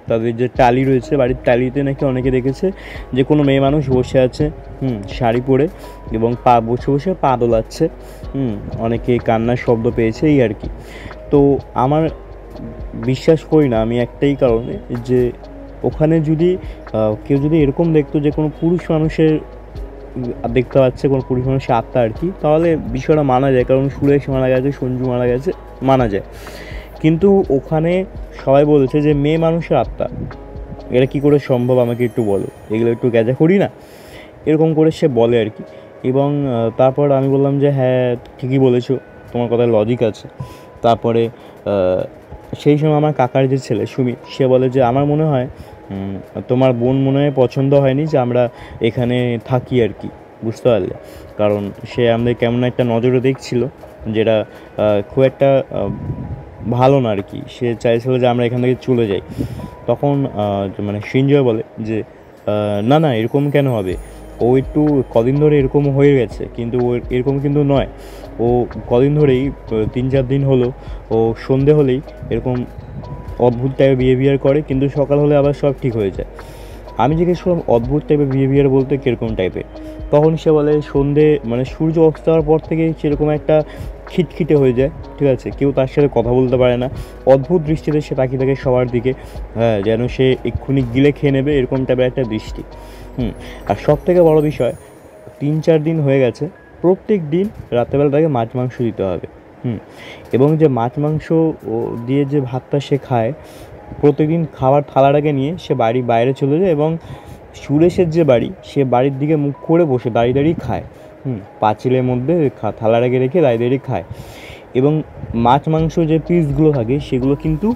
তাদের যে টালি রয়েছে বাড়ির টালিতে নাকি অনেকে দেখেছে যে কোনো মেয়ে মানুষ বসে আছে শাড়ি পরে এবং বসে পা দোলাচ্ছে। অনেকে কান্নার শব্দ পেয়েছে, এই আর কি। তো আমার বিশ্বাস করি না আমি একটাই কারণে, যে ওখানে যদি কেউ যদি এরকম দেখতো যে কোনো পুরুষ মানুষের দেখতে পাচ্ছে, কোনো পুরুষ মানুষের আত্মা আর কি, তাহলে বিষয়টা মানা যায়, কারণ সুরেশ মারা গেছে, সঞ্জু মারা গেছে, মানা যায়। কিন্তু ওখানে সবাই বলছে যে মেয়ে মানুষের আত্মা, এটা কী করে সম্ভব আমাকে একটু বলো, এগুলো একটু গ্যাজা করি না, এরকম করে সে বলে আর কি। এবং তারপর আমি বললাম যে হ্যাঁ ঠিকই বলেছো, তোমার কথায় লজিক আছে। তারপরে সেই সময় আমার কাকার যে ছেলে সুমিত, সে বলে যে আমার মনে হয় তোমার বোন মনে হয় পছন্দ হয়নি যে আমরা এখানে থাকি আর কি, বুঝতে পারলে? কারণ সে আমাদের কেমন একটা নজরে দেখছিল, যেটা খুব একটা ভালো না আর কি। সে চাইছিল যে আমরা এখান থেকে চলে যাই। তখন মানে সৃঞ্জয় বলে যে না না, এরকম কেন হবে, ও একটু কদিন ধরে এরকম হয়ে গেছে, কিন্তু ও এরকম কিন্তু নয়। ও কদিন ধরেই 3-4 দিন হলো ও সন্ধে হলেই এরকম অদ্ভুত টাইপের বিহেভিয়ার করে, কিন্তু সকাল হলে আবার সব ঠিক হয়ে যায়। আমি জিজ্ঞেস করলাম অদ্ভুত টাইপের বিহেভিয়ার বলতে কীরকম টাইপের? তখন সে বলে সন্ধে মানে সূর্য অস্ত হওয়ার পর থেকে সেরকম একটা খিটখিটে হয়ে যায়, ঠিক আছে, কেউ তার সাথে কথা বলতে পারে না, অদ্ভুত দৃষ্টিতে সে তাকিয়ে থাকে সবার দিকে, যেন সে এক্ষুনি গিলে খেয়ে নেবে, এরকম টাইপের একটা দৃষ্টি। আর সব থেকে বড়ো বিষয়, 3-4 দিন হয়ে গেছে প্রত্যেক দিন রাত্রেবেলা তাকে মাছ মাংস দিতে হবে। এবং যে মাছ মাংস দিয়ে যে ভাতটা সে খায়, প্রত্যেকদিন খাবার থালাটাকে নিয়ে সে বাইরে চলে যায় এবং সুরেশের যে বাড়ি, সে বাড়ির দিকে মুখ করে বসে দাঁড়িয়ে খায়। পাঁচিলের মধ্যে থালাটাকে রেখে দাঁড়িয়ে খায়। এবং মাছ মাংস যে পিসগুলো থাকে সেগুলো কিন্তু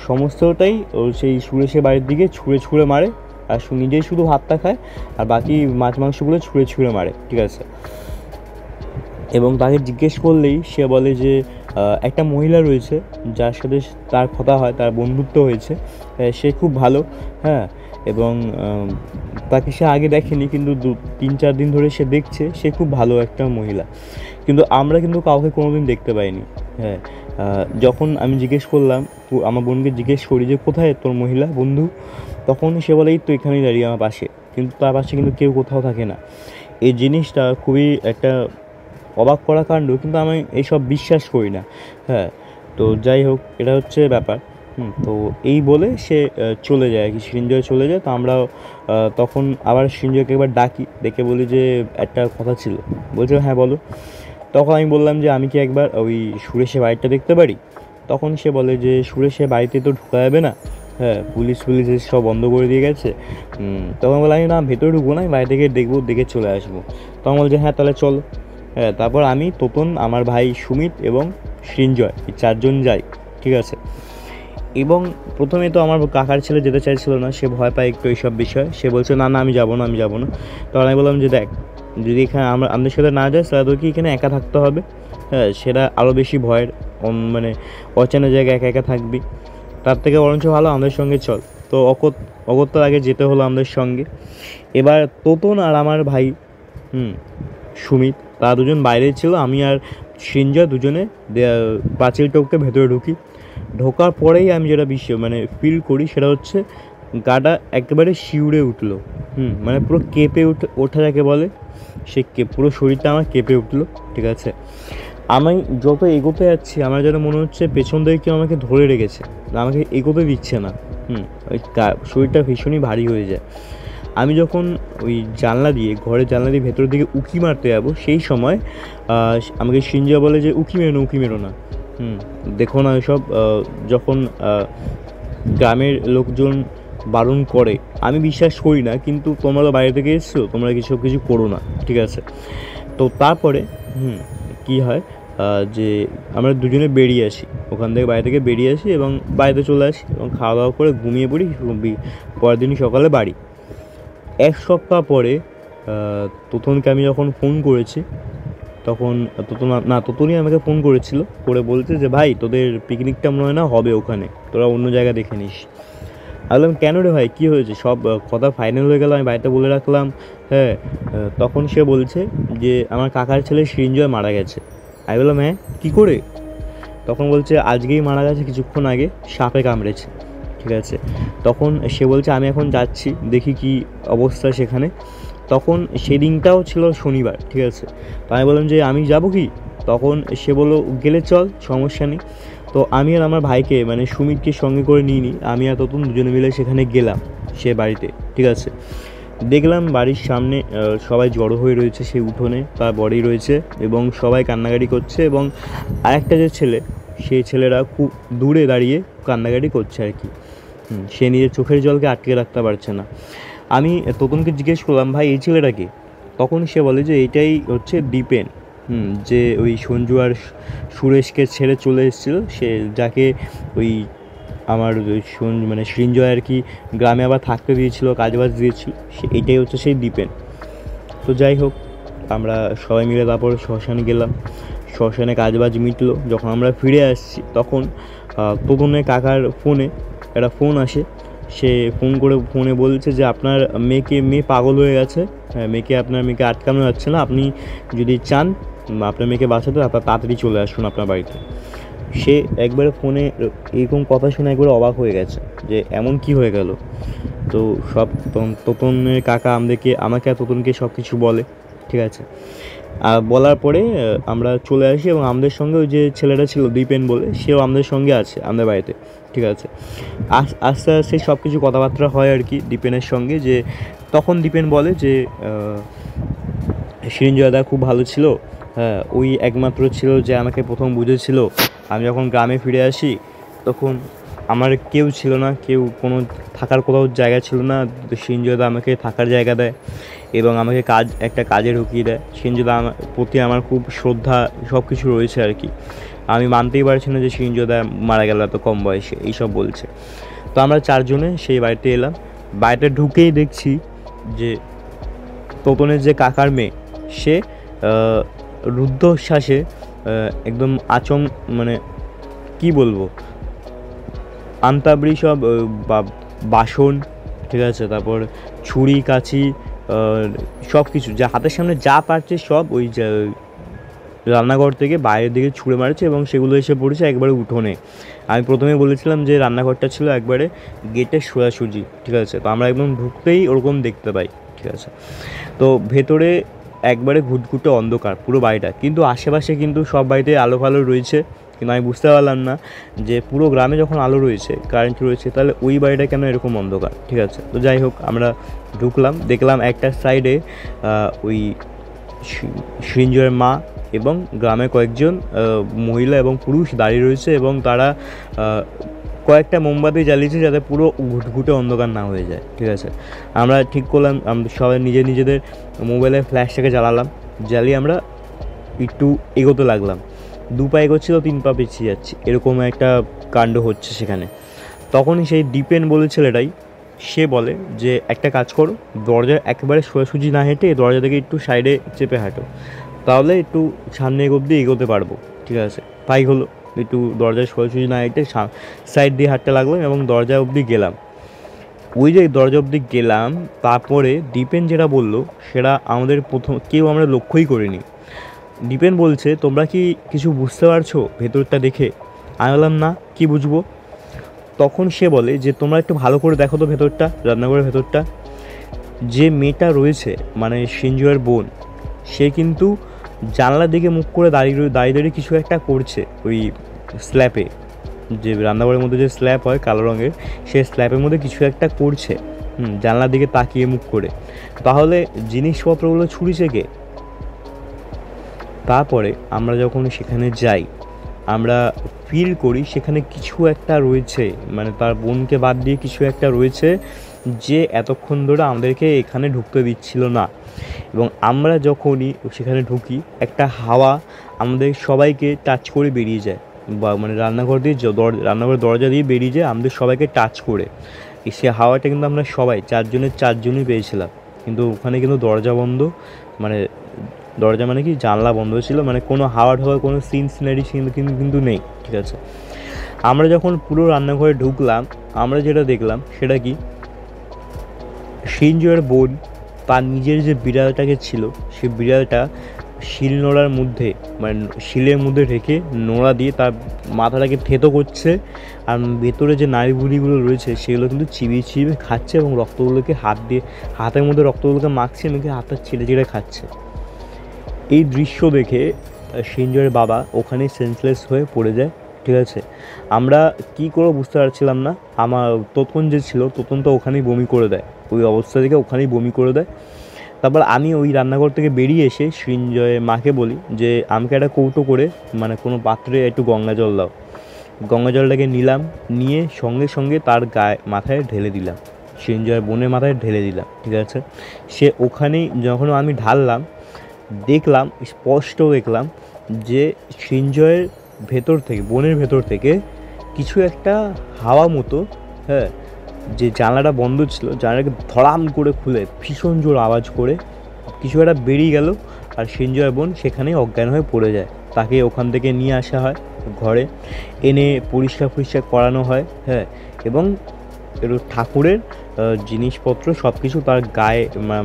সমস্তটাই সেই সুরেশের বাড়ির দিকে ছুঁড়ে মারে, আর নিজেই শুধু ভাতটা খায়, আর বাকি মাছ মাংসগুলো ছুঁড়ে মারে, ঠিক আছে। এবং তাকে জিজ্ঞেস করলেই সে বলে যে একটা মহিলা রয়েছে যার সাথে তার কথা হয়, তার বন্ধুত্ব হয়েছে, সে খুব ভালো, এবং তাকে সে আগে দেখেনি, কিন্তু 3-4 দিন ধরে সে দেখছে, সে খুব ভালো একটা মহিলা, কিন্তু আমরা কিন্তু কাউকে কোনোদিন দেখতে পাইনি। যখন আমি জিজ্ঞেস করলাম, আমার বোনকে জিজ্ঞেস করি যে কোথায় তোর মহিলা বন্ধু, তখন সে বলে এই তো এখানেই দাঁড়িয়ে আমার পাশে, কিন্তু তার পাশে কিন্তু কেউ কোথাও থাকে না। এই জিনিসটা খুবই একটা অবাক করা কাণ্ড, কিন্তু আমি এইসব বিশ্বাস করি না। তো যাই হোক, এটা হচ্ছে ব্যাপার। তো এই বলে সে চলে যায় আর কি, সৃঞ্জয় চলে যায়। তো আমরাও তখন আবার সৃঞ্জয়কে একবার ডেকে বলি যে একটা কথা ছিল। বলছে হ্যাঁ বলো। তখন আমি বললাম যে আমি কি একবার ওই সুরেশের বাড়িটা দেখতে পারি? তখন সে বলে যে সুরেশের বাড়িতে তো ঢোকা যাবে না, পুলিশ সব বন্ধ করে দিয়ে গেছে। তখন বলে আমি না ভেতরে ঢুকবো না, আমি বাড়ি থেকে দেখে চলে আসবো। তখন বলছে হ্যাঁ তাহলে চলো। তারপর আমি, তোতন, আমার ভাই সুমিত এবং সৃঞ্জয়, এই 4 জন যাই, ঠিক আছে। এবং প্রথমে তো আমার কাকার ছেলে যেতে চাইছিল না, সে ভয় পায় একটু এইসব বিষয়, সে বলছে না আমি যাবো না। তখন আমি বললাম যে দেখ, যদি এখানে আমাদের সাথে না যাস তাহলে তোকে এখানে একা থাকতে হবে, সেটা আরও বেশি ভয়ের, মানে অচেনা জায়গায় একা থাকবি, তার থেকে বরঞ্চ ভালো আমাদের সঙ্গে চল। তো অগত্যার আগে যেতে হলো আমাদের সঙ্গে। এবার তোতন আর আমার ভাই সুমিত, তারা দুজন বাইরে ছিল, আমি আর সৃঞ্জয় দুজনে পাঁচিল টপকে ভেতরে ঢোকার পরেই আমি যেটা মানে ফিল করি সেটা হচ্ছে গাটা একেবারে শিউরে উঠলো। মানে পুরো কেঁপে ওঠা যাকে বলে, সে পুরো শরীরটা আমার কেঁপে উঠলো। ঠিক আছে, আমি যত এগোতে যাচ্ছি আমার যেন মনে হচ্ছে পেছন থেকে কেউ আমাকে ধরে রেখেছে, আমাকে এগোতে দিচ্ছে না। ওই শরীরটা ভীষণই ভারী হয়ে যায়। আমি যখন ওই ঘরের জানলা দিয়ে ভেতরের দিকে উঁকি মারতে যাবো, সেই সময় আমাকে সৃঞ্জয় বলে যে উঁকি মেরো না। দেখো না এসব, যখন গ্রামের লোকজন বারণ করে আমি বিশ্বাস করি না, কিন্তু তোমরা তো বাইরে থেকে এসছো, তোমরা কিছু করো না। ঠিক আছে, তো তারপরে কি হয় যে আমরা দুজনে বেরিয়ে আসি, ওখান থেকে বাইরে থেকে বেরিয়ে আসি এবং বাড়িতে চলে আসি এবং খাওয়া দাওয়া করে ঘুমিয়ে পড়ি। পরের দিনই সকালে বাড়ি। 1 সপ্তাহ পরে তোতনকে আমি যখন ফোন করেছি, তখন তোতনই আমাকে ফোন করেছিল, করে বলছে যে ভাই তোদের পিকনিকটা মনে হয় না হবে ওখানে, তোরা অন্য জায়গা দেখে নিস। আমি বললাম কেন রে ভাই, কী হয়েছে? সব কথা ফাইনাল হয়ে গেল, আমি বাড়িতে বলে রাখলাম। হ্যাঁ, তখন সে বলছে যে আমার কাকার ছেলে সৃঞ্জয় মারা গেছে। আমি বললাম হ্যাঁ, কী করে? তখন বলছে আজকেই মারা গেছে, কিছুক্ষণ আগে সাপে কামড়েছে। ঠিক আছে, তখন সে বলছে আমি এখন যাচ্ছি, দেখি কি অবস্থা সেখানে। তখন সেদিনটাও ছিল শনিবার। ঠিক আছে, তো আমি বললাম যে আমি যাব কি? তখন সে বললো গেলে চল, সমস্যা নেই। তো আমি আর আমার ভাইকে মানে সুমিতকে সঙ্গে করে নিই, আমি আর তখন দুজনে মিলে সেখানে গেলাম সে বাড়িতে। ঠিক আছে, দেখলাম বাড়ির সামনে সবাই জড়ো হয়ে রয়েছে, সেই উঠোনে তার বডি রয়েছে এবং সবাই কান্নাকাটি করছে, এবং আরেকটা যে ছেলে, সেই ছেলেরা খুব দূরে দাঁড়িয়ে কান্নাকাটি করছে আর কি। সে নিজের চোখের জলকে আটকে রাখতে পারছে না। আমি ততনকে জিজ্ঞেস করলাম ভাই এই ছেলেটাকে? তখন সে বলে যে এইটাই হচ্ছে দীপেন, যে ওই সঞ্জু আর সুরেশকে ছেড়ে চলে এসেছিলো, সে যাকে ওই আমার মানে সৃঞ্জয় আর কি গ্রামে আবার থাকতে দিয়েছিল, কাজবাজ দিয়েছিল, এইটাই হচ্ছে সেই দীপেন। তো যাই হোক, আমরা সবাই মিলে তারপর শ্মশানে গেলাম। শ্মশানে কাজবাজ মিটলো। যখন আমরা ফিরে আসছি তখন ততনের কাকার ফোনে একটা ফোন আসে। সে ফোনে বলছে যে আপনার মেয়ে পাগল হয়ে গেছে, আপনার মেয়েকে আটকানো যাচ্ছে না, আপনি যদি চান আপনার মেয়েকে বাঁচাতে আপনার তাড়াতাড়ি চলে আসুন আপনার বাড়িতে। সে একবারে ফোনে এরকম কথা শুনে একবারে অবাক হয়ে গেছে যে এমন কি হয়ে গেল। তো সব তোতনের কাকা আমাকে আর তোতনকে সব কিছু বলে। ঠিক আছে, বলার পরে আমরা চলে আসি এবং আমাদের সঙ্গে ওই যে ছেলেটা ছিল দীপেন বলে, সেও আমাদের সঙ্গে আছে আমাদের বাড়িতে। ঠিক আছে, আস্তে আস্তে সব কিছু কথাবার্তা হয় আর কি দীপেনের সঙ্গে। যে তখন দীপেন বলে যে সৃঞ্জয়দা খুব ভালো ছিল, হ্যাঁ ওই একমাত্র ছিল যে আমাকে প্রথম বুঝেছিল। আমি যখন গ্রামে ফিরে আসি তখন আমার কেউ ছিল না, কোনো থাকার কোথাও জায়গা ছিল না। সৃঞ্জয়দা আমাকে থাকার জায়গা দেয় এবং আমাকে একটা কাজে ঢুকিয়ে দেয়। সৃঞ্জয়দা প্রতি আমার খুব শ্রদ্ধা সব কিছু রয়েছে আর কি। আমি মানতেই পারছি না যে সৃঞ্জয়দা মারা গেল এত কম বয়সে, এইসব বলছে। তো আমরা 4 জনে সেই বাড়িতে এলাম। বাড়িতে ঢুকেই দেখছি যে তোতনের যে কাকার মেয়ে, সে রুদ্ধশ্বাসে একদম মানে কি বলবো, আন্তাবড়ি সব বাসন, ঠিক আছে, তারপর ছুরি কাঁচি সব কিছু যা হাতের সামনে যা পারছে সব ওই রান্নাঘর থেকে বাইরের দিকে ছুঁড়ে মারছে এবং সেগুলো এসে পড়েছে একবারে উঠোনে। আমি প্রথমে বলেছিলাম যে রান্নাঘরটা ছিল একবারে গেটের সোজাসুজি। ঠিক আছে, তো আমরা একদম ঢুকতেই ওরকম দেখতে পাই। ঠিক আছে, তো ভেতরে একবারে ঘুটঘুটে অন্ধকার পুরো বাড়িটা, কিন্তু আশেপাশে কিন্তু সব বাড়িতে আলো ফালো রয়েছে। কিন্তু আমি বুঝতে পারলাম না যে পুরো গ্রামে যখন আলো রয়েছে, কারেন্ট রয়েছে, তাহলে ওই বাড়িটা কেন এরকম অন্ধকার। ঠিক আছে, তো যাই হোক, আমরা ঢুকলাম, দেখলাম একটা সাইডে ওই সৃঞ্জয়ের মা এবং গ্রামে কয়েকজন মহিলা এবং পুরুষ দাঁড়িয়ে রয়েছে এবং তারা কয়েকটা মোমবাতি জ্বালিয়েছে যাতে পুরো ঘুটঘুটে অন্ধকার না হয়ে যায়। ঠিক আছে, আমরা ঠিক করলাম, সবাই নিজেদের মোবাইলের ফ্ল্যাশটাকে জ্বালিয়ে আমরা একটু এগোতে লাগলাম। 2 পা এগোচ্ছিল, 3 পা পিছিয়ে যাচ্ছি, এরকম একটা কাণ্ড হচ্ছে সেখানে। তখনই সেই দীপেন বলে ছেলেটাই, সে বলে যে একটা কাজ করো, দরজা একেবারে সোজাসুজি না হেঁটে দরজা থেকে একটু সাইডে চেপে হাঁটো, তাহলে একটু সামনে অবধি এগোতে পারবো। ঠিক আছে, তাই হলো, একটু দরজায় সোজাসুজি না হেঁটে সাইড দিয়ে হাঁটতে লাগলাম এবং দরজা অবধি গেলাম। ওই যে দরজা অব্দি গেলাম, তারপরে দীপেন যেটা বললো সেটা আমাদের প্রথম কেউ আমরা লক্ষ্যই করিনি। দীপেন বলছে, তোমরা কি কিছু বুঝতে পারছো ভেতরটা দেখে? আমি বললাম না, কি বুঝবো? তখন সে বলে যে তোমরা একটু ভালো করে দেখো তো ভেতরটা, রান্নাঘরের ভেতরটা। যে মেয়েটা রয়েছে মানে সিঞ্জুয়ের বোন, সে কিন্তু জানলার দিকে মুখ করে দাঁড়িয়ে দাঁড়িয়ে দাঁড়িয়ে কিছু একটা করছে ওই স্ল্যাপে, যে রান্নাঘরের মধ্যে যে স্ল্যাব হয় কালো রঙের, সেই স্ল্যাবের মধ্যে কিছু একটা করছে, জানলার দিকে তাকিয়ে মুখ করে। তাহলে জিনিসপত্রগুলো ছুঁড়িছে কে? তারপরে আমরা যখন সেখানে যাই, আমরা ফিল করি সেখানে কিছু একটা রয়েছে, মানে তার বোনকে বাদ দিয়ে কিছু একটা রয়েছে যে এতক্ষণ ধরে আমাদেরকে এখানে ঢুকতে দিচ্ছিল না। এবং আমরা যখনই সেখানে ঢুকি, একটা হাওয়া আমাদের সবাইকে টাচ করে বেরিয়ে যায়, বা মানে রান্নাঘর দিয়ে রান্নাঘরের দরজা দিয়ে বেরিয়ে যায় আমাদের সবাইকে টাচ করে। সে হাওয়াটা কিন্তু আমরা সবাই চারজনই পেয়েছিলাম। কিন্তু ওখানে কিন্তু দরজা বন্ধ, মানে দরজা মানে কি জানলা বন্ধ ছিল, মানে কোনো হাওয়া ঢোয়ার কোনো সিনারি কিন্তু কিন্তু নেই। ঠিক আছে, আমরা যখন পুরো রান্নাঘরে ঢুকলাম, আমরা যেটা দেখলাম সেটা কি, সিঞ্জয়ের বোন তার নিজের যে বিড়ালটাকে ছিল, সেই বিড়ালটা শিল নোড়ার মধ্যে, মানে শিলের মধ্যে রেখে নোড়া দিয়ে তার মাথাটাকে থেতো করছে, আর ভেতরে যে নাড়িভুড়িগুলো রয়েছে সেগুলো কিন্তু চিবিয়ে চিবিয়ে খাচ্ছে, এবং রক্তগুলোকে হাতের মধ্যে রক্তগুলোকে মাখছে, মেখে হাতটা ছিঁড়ে ছিঁড়ে খাচ্ছে। এই দৃশ্য দেখে সিঞ্জয়ের বাবা ওখানে সেন্সলেস হয়ে পড়ে যায়। ঠিক আছে, আমরা কি করে বুঝতে পারছিলাম না। আমার তোতন যে ছিল, তোতন তো ওখানেই বমি করে দেয়, ওই অবস্থা থেকে ওখানেই বমি করে দেয়। তারপর আমি ওই রান্নাঘর থেকে বেরিয়ে এসে সৃঞ্জয়ের মাকে বলি যে আমাকে একটা কৌটো করে, মানে কোনো পাত্রে একটু গঙ্গা জল দাও। গঙ্গা জলটাকে নিলাম, নিয়ে সঙ্গে সঙ্গে তার মাথায় ঢেলে দিলাম, সৃঞ্জয়ের বোনের মাথায় ঢেলে দিলাম। ঠিক আছে, সে ওখানেই যখন আমি ঢাললাম, দেখলাম, স্পষ্ট দেখলাম যে সৃঞ্জয়ের ভেতর থেকে, বোনের ভেতর থেকে কিছু একটা হাওয়া মতো, হ্যাঁ, যে জানলাটা বন্ধ ছিল জানলাটাকে ধড়াম করে খুলে ভীষণ জোর আওয়াজ করে কিছু একটা বেরিয়ে গেল, আর সৃঞ্জয়ের বোন সেখানেই অজ্ঞান হয়ে পড়ে যায়। তাকে ওখান থেকে নিয়ে আসা হয় ঘরে, এনে পরিষ্কার করানো হয়, হ্যাঁ, এবং একটু ঠাকুরের জিনিসপত্র সব কিছু তার গায়ে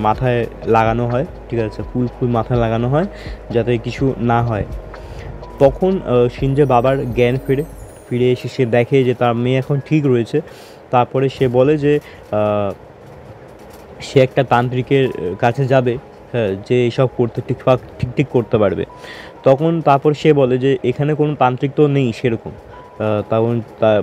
মাথায় লাগানো হয়। ঠিক আছে, ফুল মাথায় লাগানো হয় যাতে কিছু না হয়। তখন সিঞ্জয় বাবার জ্ঞান ফিরে এসে সে দেখে যে তার মেয়ে এখন ঠিক রয়েছে। তারপরে সে বলে যে সে একটা তান্ত্রিকের কাছে যাবে, হ্যাঁ, যে এইসব করতে ঠিক করতে পারবে। তারপর সে বলে যে এখানে কোনো তান্ত্রিক তো নেই সেরকম। তখন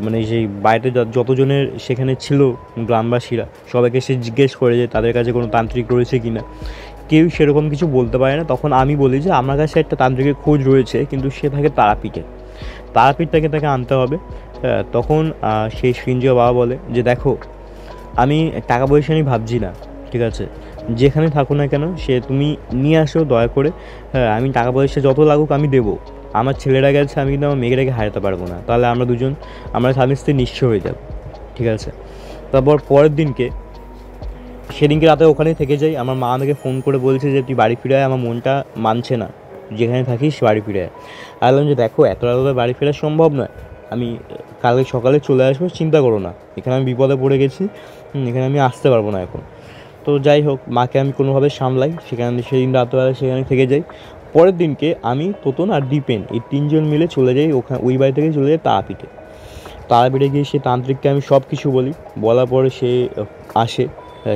মানে সেই বাইরে যতজনের সেখানে ছিল গ্রামবাসীরা, সবাইকে সে জিজ্ঞেস করে যে তাদের কাছে কোনো তান্ত্রিক রয়েছে কি না। কেউ সেরকম কিছু বলতে পারে না। তখন আমি বলি যে আমার কাছে একটা তান্ত্রিকের খোঁজ রয়েছে, কিন্তু সে থাকে তারাপীঠ থেকে তাকে আনতে হবে। তখন সেই সৃঞ্জয় বাবা বলে যে দেখো, আমি টাকা পয়সা নিয়ে ভাবছি না, ঠিক আছে, যেখানে থাকো না কেন সে তুমি নিয়ে আসো দয়া করে। হ্যাঁ, আমি টাকা পয়সা যত লাগুক আমি দেবো। আমার ছেলেরা গেছে, আমি কিন্তু আমার মেয়েটাকে হারাতে পারবো না, তাহলে আমরা স্বামী স্ত্রী নিঃস্ব হয়ে যাব। ঠিক আছে, তারপর পরের দিনকে সেদিনকে রাতে ওখানেই থেকে যাই। আমার মা আমাকে ফোন করে বলছে যে তুই বাড়ি ফিরে আয়, আমার মনটা মানছে না, যেখানে থাকিস বাড়ি ফিরে আয়। বললাম যে দেখো, এত রাতে বাড়ি ফেরা সম্ভব নয়, আমি কালকে সকালে চলে আসবো, চিন্তা করো না, এখানে আমি বিপদে পড়ে গেছি, এখানে আমি আসতে পারবো না এখন। তো যাই হোক, মাকে আমি কোনোভাবে সামলাই, সেদিন রাত্রেবেলা সেখানে থেকে যাই। পরের দিনকে আমি, তোতন আর দীপেন এই তিনজন মিলে চলে যাই ওই বাড়ি থেকে চলে যাই তারাপীঠে গিয়ে সে তান্ত্রিককে আমি সব কিছু বলার পরে সে আসে।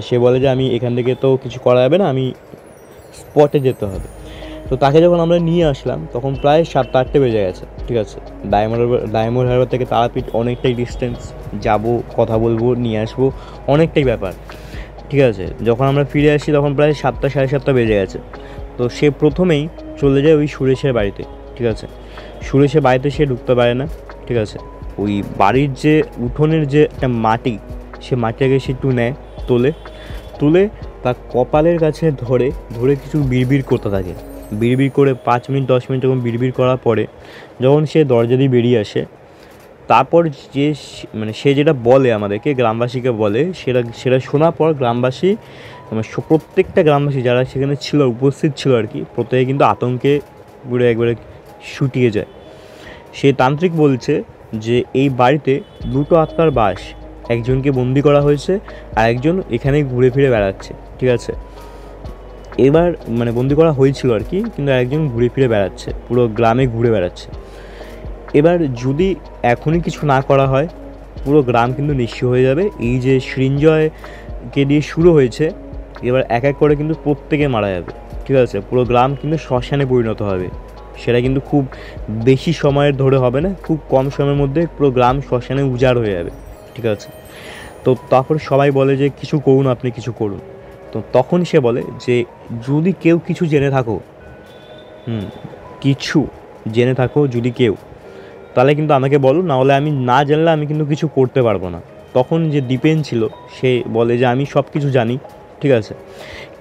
সে বলে যে আমি এখান থেকে তো কিছু করা যাবে না, আমি স্পটে যেতে হবে। তো তাকে যখন আমরা নিয়ে আসলাম তখন প্রায় 7-8টে বেজে গেছে। ঠিক আছে, ডায়মন্ড হারবার থেকে তারাপীঠ অনেকটাই ডিস্টেন্স, যাব, কথা বলবো, নিয়ে আসবো, অনেকটাই ব্যাপার। ঠিক আছে, যখন আমরা ফিরে আসি তখন প্রায় 7টা, সাড়ে 7টা বেজে গেছে। তো সে প্রথমেই চলে যায় ওই সুরেশের বাড়িতে। ঠিক আছে, সুরেশের বাড়িতে সে ঢুকতে পারে না। ঠিক আছে, ওই বাড়ির যে উঠোনের যে একটা মাটি, সে মাটিটাকে সে একটু নেয়, তুলে তার কপালের কাছে ধরে কিছু বিড়বিড় করতে থাকে। বিড়বিড় করে 5 মিনিট 10 মিনিট যখন বিড়বিড় করার পরে যখন সে দরজা দিয়ে বেরিয়ে আসে, তারপর সে যেটা বলে আমাদেরকে, গ্রামবাসীকে বলে, সেটা শোনার পর গ্রামবাসী, প্রত্যেকটা গ্রামবাসী যারা সেখানে ছিল, উপস্থিত ছিল আর কি, প্রত্যেকে কিন্তু আতঙ্কে পুরো একবারে শুটিয়ে যায়। সে তান্ত্রিক বলছে যে এই বাড়িতে 2টো আত্মার বাস, একজনকে বন্দি করা হয়েছে, আর একজন এখানে ঘুরে ফিরে বেড়াচ্ছে, ঠিক আছে। এবার মানে বন্দি করা হয়েছিল আর কি, কিন্তু একজন ঘুরে ফিরে বেড়াচ্ছে, পুরো গ্রামে ঘুরে বেড়াচ্ছে। এবার যদি এখনই কিছু না করা হয়, পুরো গ্রাম কিন্তু নিঃস্ব হয়ে যাবে। এই যে সৃঞ্জয়কে দিয়ে শুরু হয়েছে, এবার এক এক করে কিন্তু প্রত্যেকে মারা যাবে, ঠিক আছে। পুরো গ্রাম কিন্তু শ্মশানে পরিণত হবে। সেটা কিন্তু খুব বেশি সময়ের ধরে হবে না, খুব কম সময়ের মধ্যে পুরো গ্রাম শ্মশানে উজাড় হয়ে যাবে, ঠিক আছে। তো তখন সবাই বলে যে কিছু করুন, আপনি কিছু করুন। তো তখন সে বলে যে যদি কেউ কিছু জেনে থাকো, কিছু জেনে থাকো যদি কেউ, তাহলে কিন্তু আমাকে বলো, না হলে আমি না জানলে আমি কিন্তু কিছু করতে পারবো না। তখন যে দীপেন ছিল সে বলে যে আমি সব কিছু জানি, ঠিক আছে,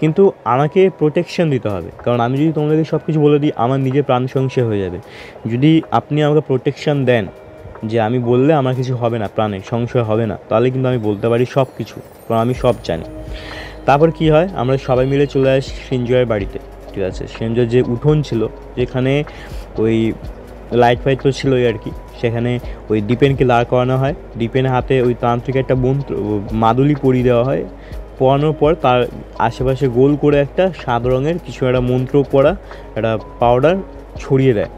কিন্তু আমাকে প্রোটেকশন দিতে হবে, কারণ আমি যদি তোমাদেরকে সব কিছু বলে দিই আমার নিজের প্রাণ সংশয় হয়ে যাবে। যদি আপনি আমাকে প্রোটেকশন দেন যে আমি বললে আমার কিছু হবে না, প্রাণে সংশয় হবে না, তাহলে কিন্তু আমি বলতে পারি সব কিছু, কারণ আমি সব জানি। তারপর কি হয়, আমরা সবাই মিলে চলে আসি সৃঞ্জয়ের বাড়িতে, ঠিক আছে। সৃঞ্জয়ের যে উঠোন ছিল, যেখানে ওই লাইট ফাইট তো ছিলই আর কি, সেখানে ওই দীপেনকে দাঁড় করানো হয়। দীপেনের হাতে ওই তান্ত্রিক একটা মন্ত্র মাদুলি পরিয়ে দেওয়া হয়। পরানোর পর তার আশেপাশে গোল করে একটা সাদা রঙের কিছু একটা মন্ত্র পড়া একটা পাউডার ছড়িয়ে দেয়।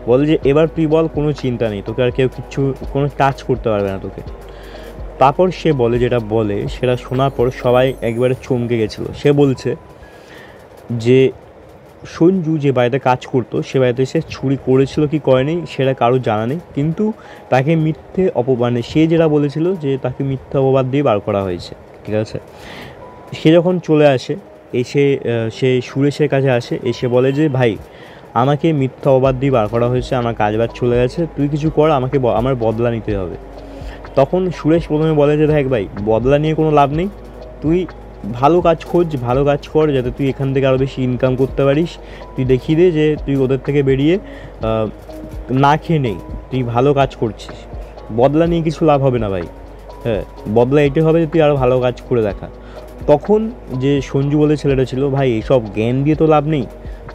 বলে যে এবার তুই বল, কোনো চিন্তা নেই, তোকে আর কেউ কিচ্ছু কোনো টাচ করতে পারবে না তোকে। তারপর সে বলে, যেটা বলে সেটা শোনার পর সবাই একবারে চমকে গেছিলো। সে বলছে যে সঞ্জু যে বাড়িতে কাজ করতো সে বাড়িতে সে চুরি করেছিল কি করেনি সেটা কারোর জানা নেই, কিন্তু তাকে মিথ্যে অপমানে সে যেটা বলেছিল যে তাকে মিথ্যা অপবাদ দিয়ে বার করা হয়েছে, ঠিক আছে। সে যখন চলে আসে, এসে সে সুরেশের কাছে আসে, এসে বলে যে ভাই আমাকে মিথ্যা অপবাদ দিয়ে বার করা হয়েছে, আমার কাজ বাজ চলে গেছে, তুই কিছু কর, আমাকে আমার বদলা নিতে হবে। তখন সুরেশ প্রথমে বলে যে দেখ ভাই, বদলা নিয়ে কোনো লাভ নেই, তুই ভালো কাজ খোঁজ, ভালো কাজ কর, যাতে তুই এখান থেকে আরও বেশি ইনকাম করতে পারিস। তুই দেখিয়ে দে যে তুই ওদের থেকে বেরিয়ে না খেয়ে নেই, তুই ভালো কাজ করছিস। বদলা নিয়ে কিছু লাভ হবে না ভাই, হ্যাঁ, বদলা এটাই হবে যে তুই আরও ভালো কাজ করে দেখা। তখন যে সঞ্জু বলে ছেলেটা ছিল, ভাই এইসব জ্ঞান দিয়ে তো লাভ নেই,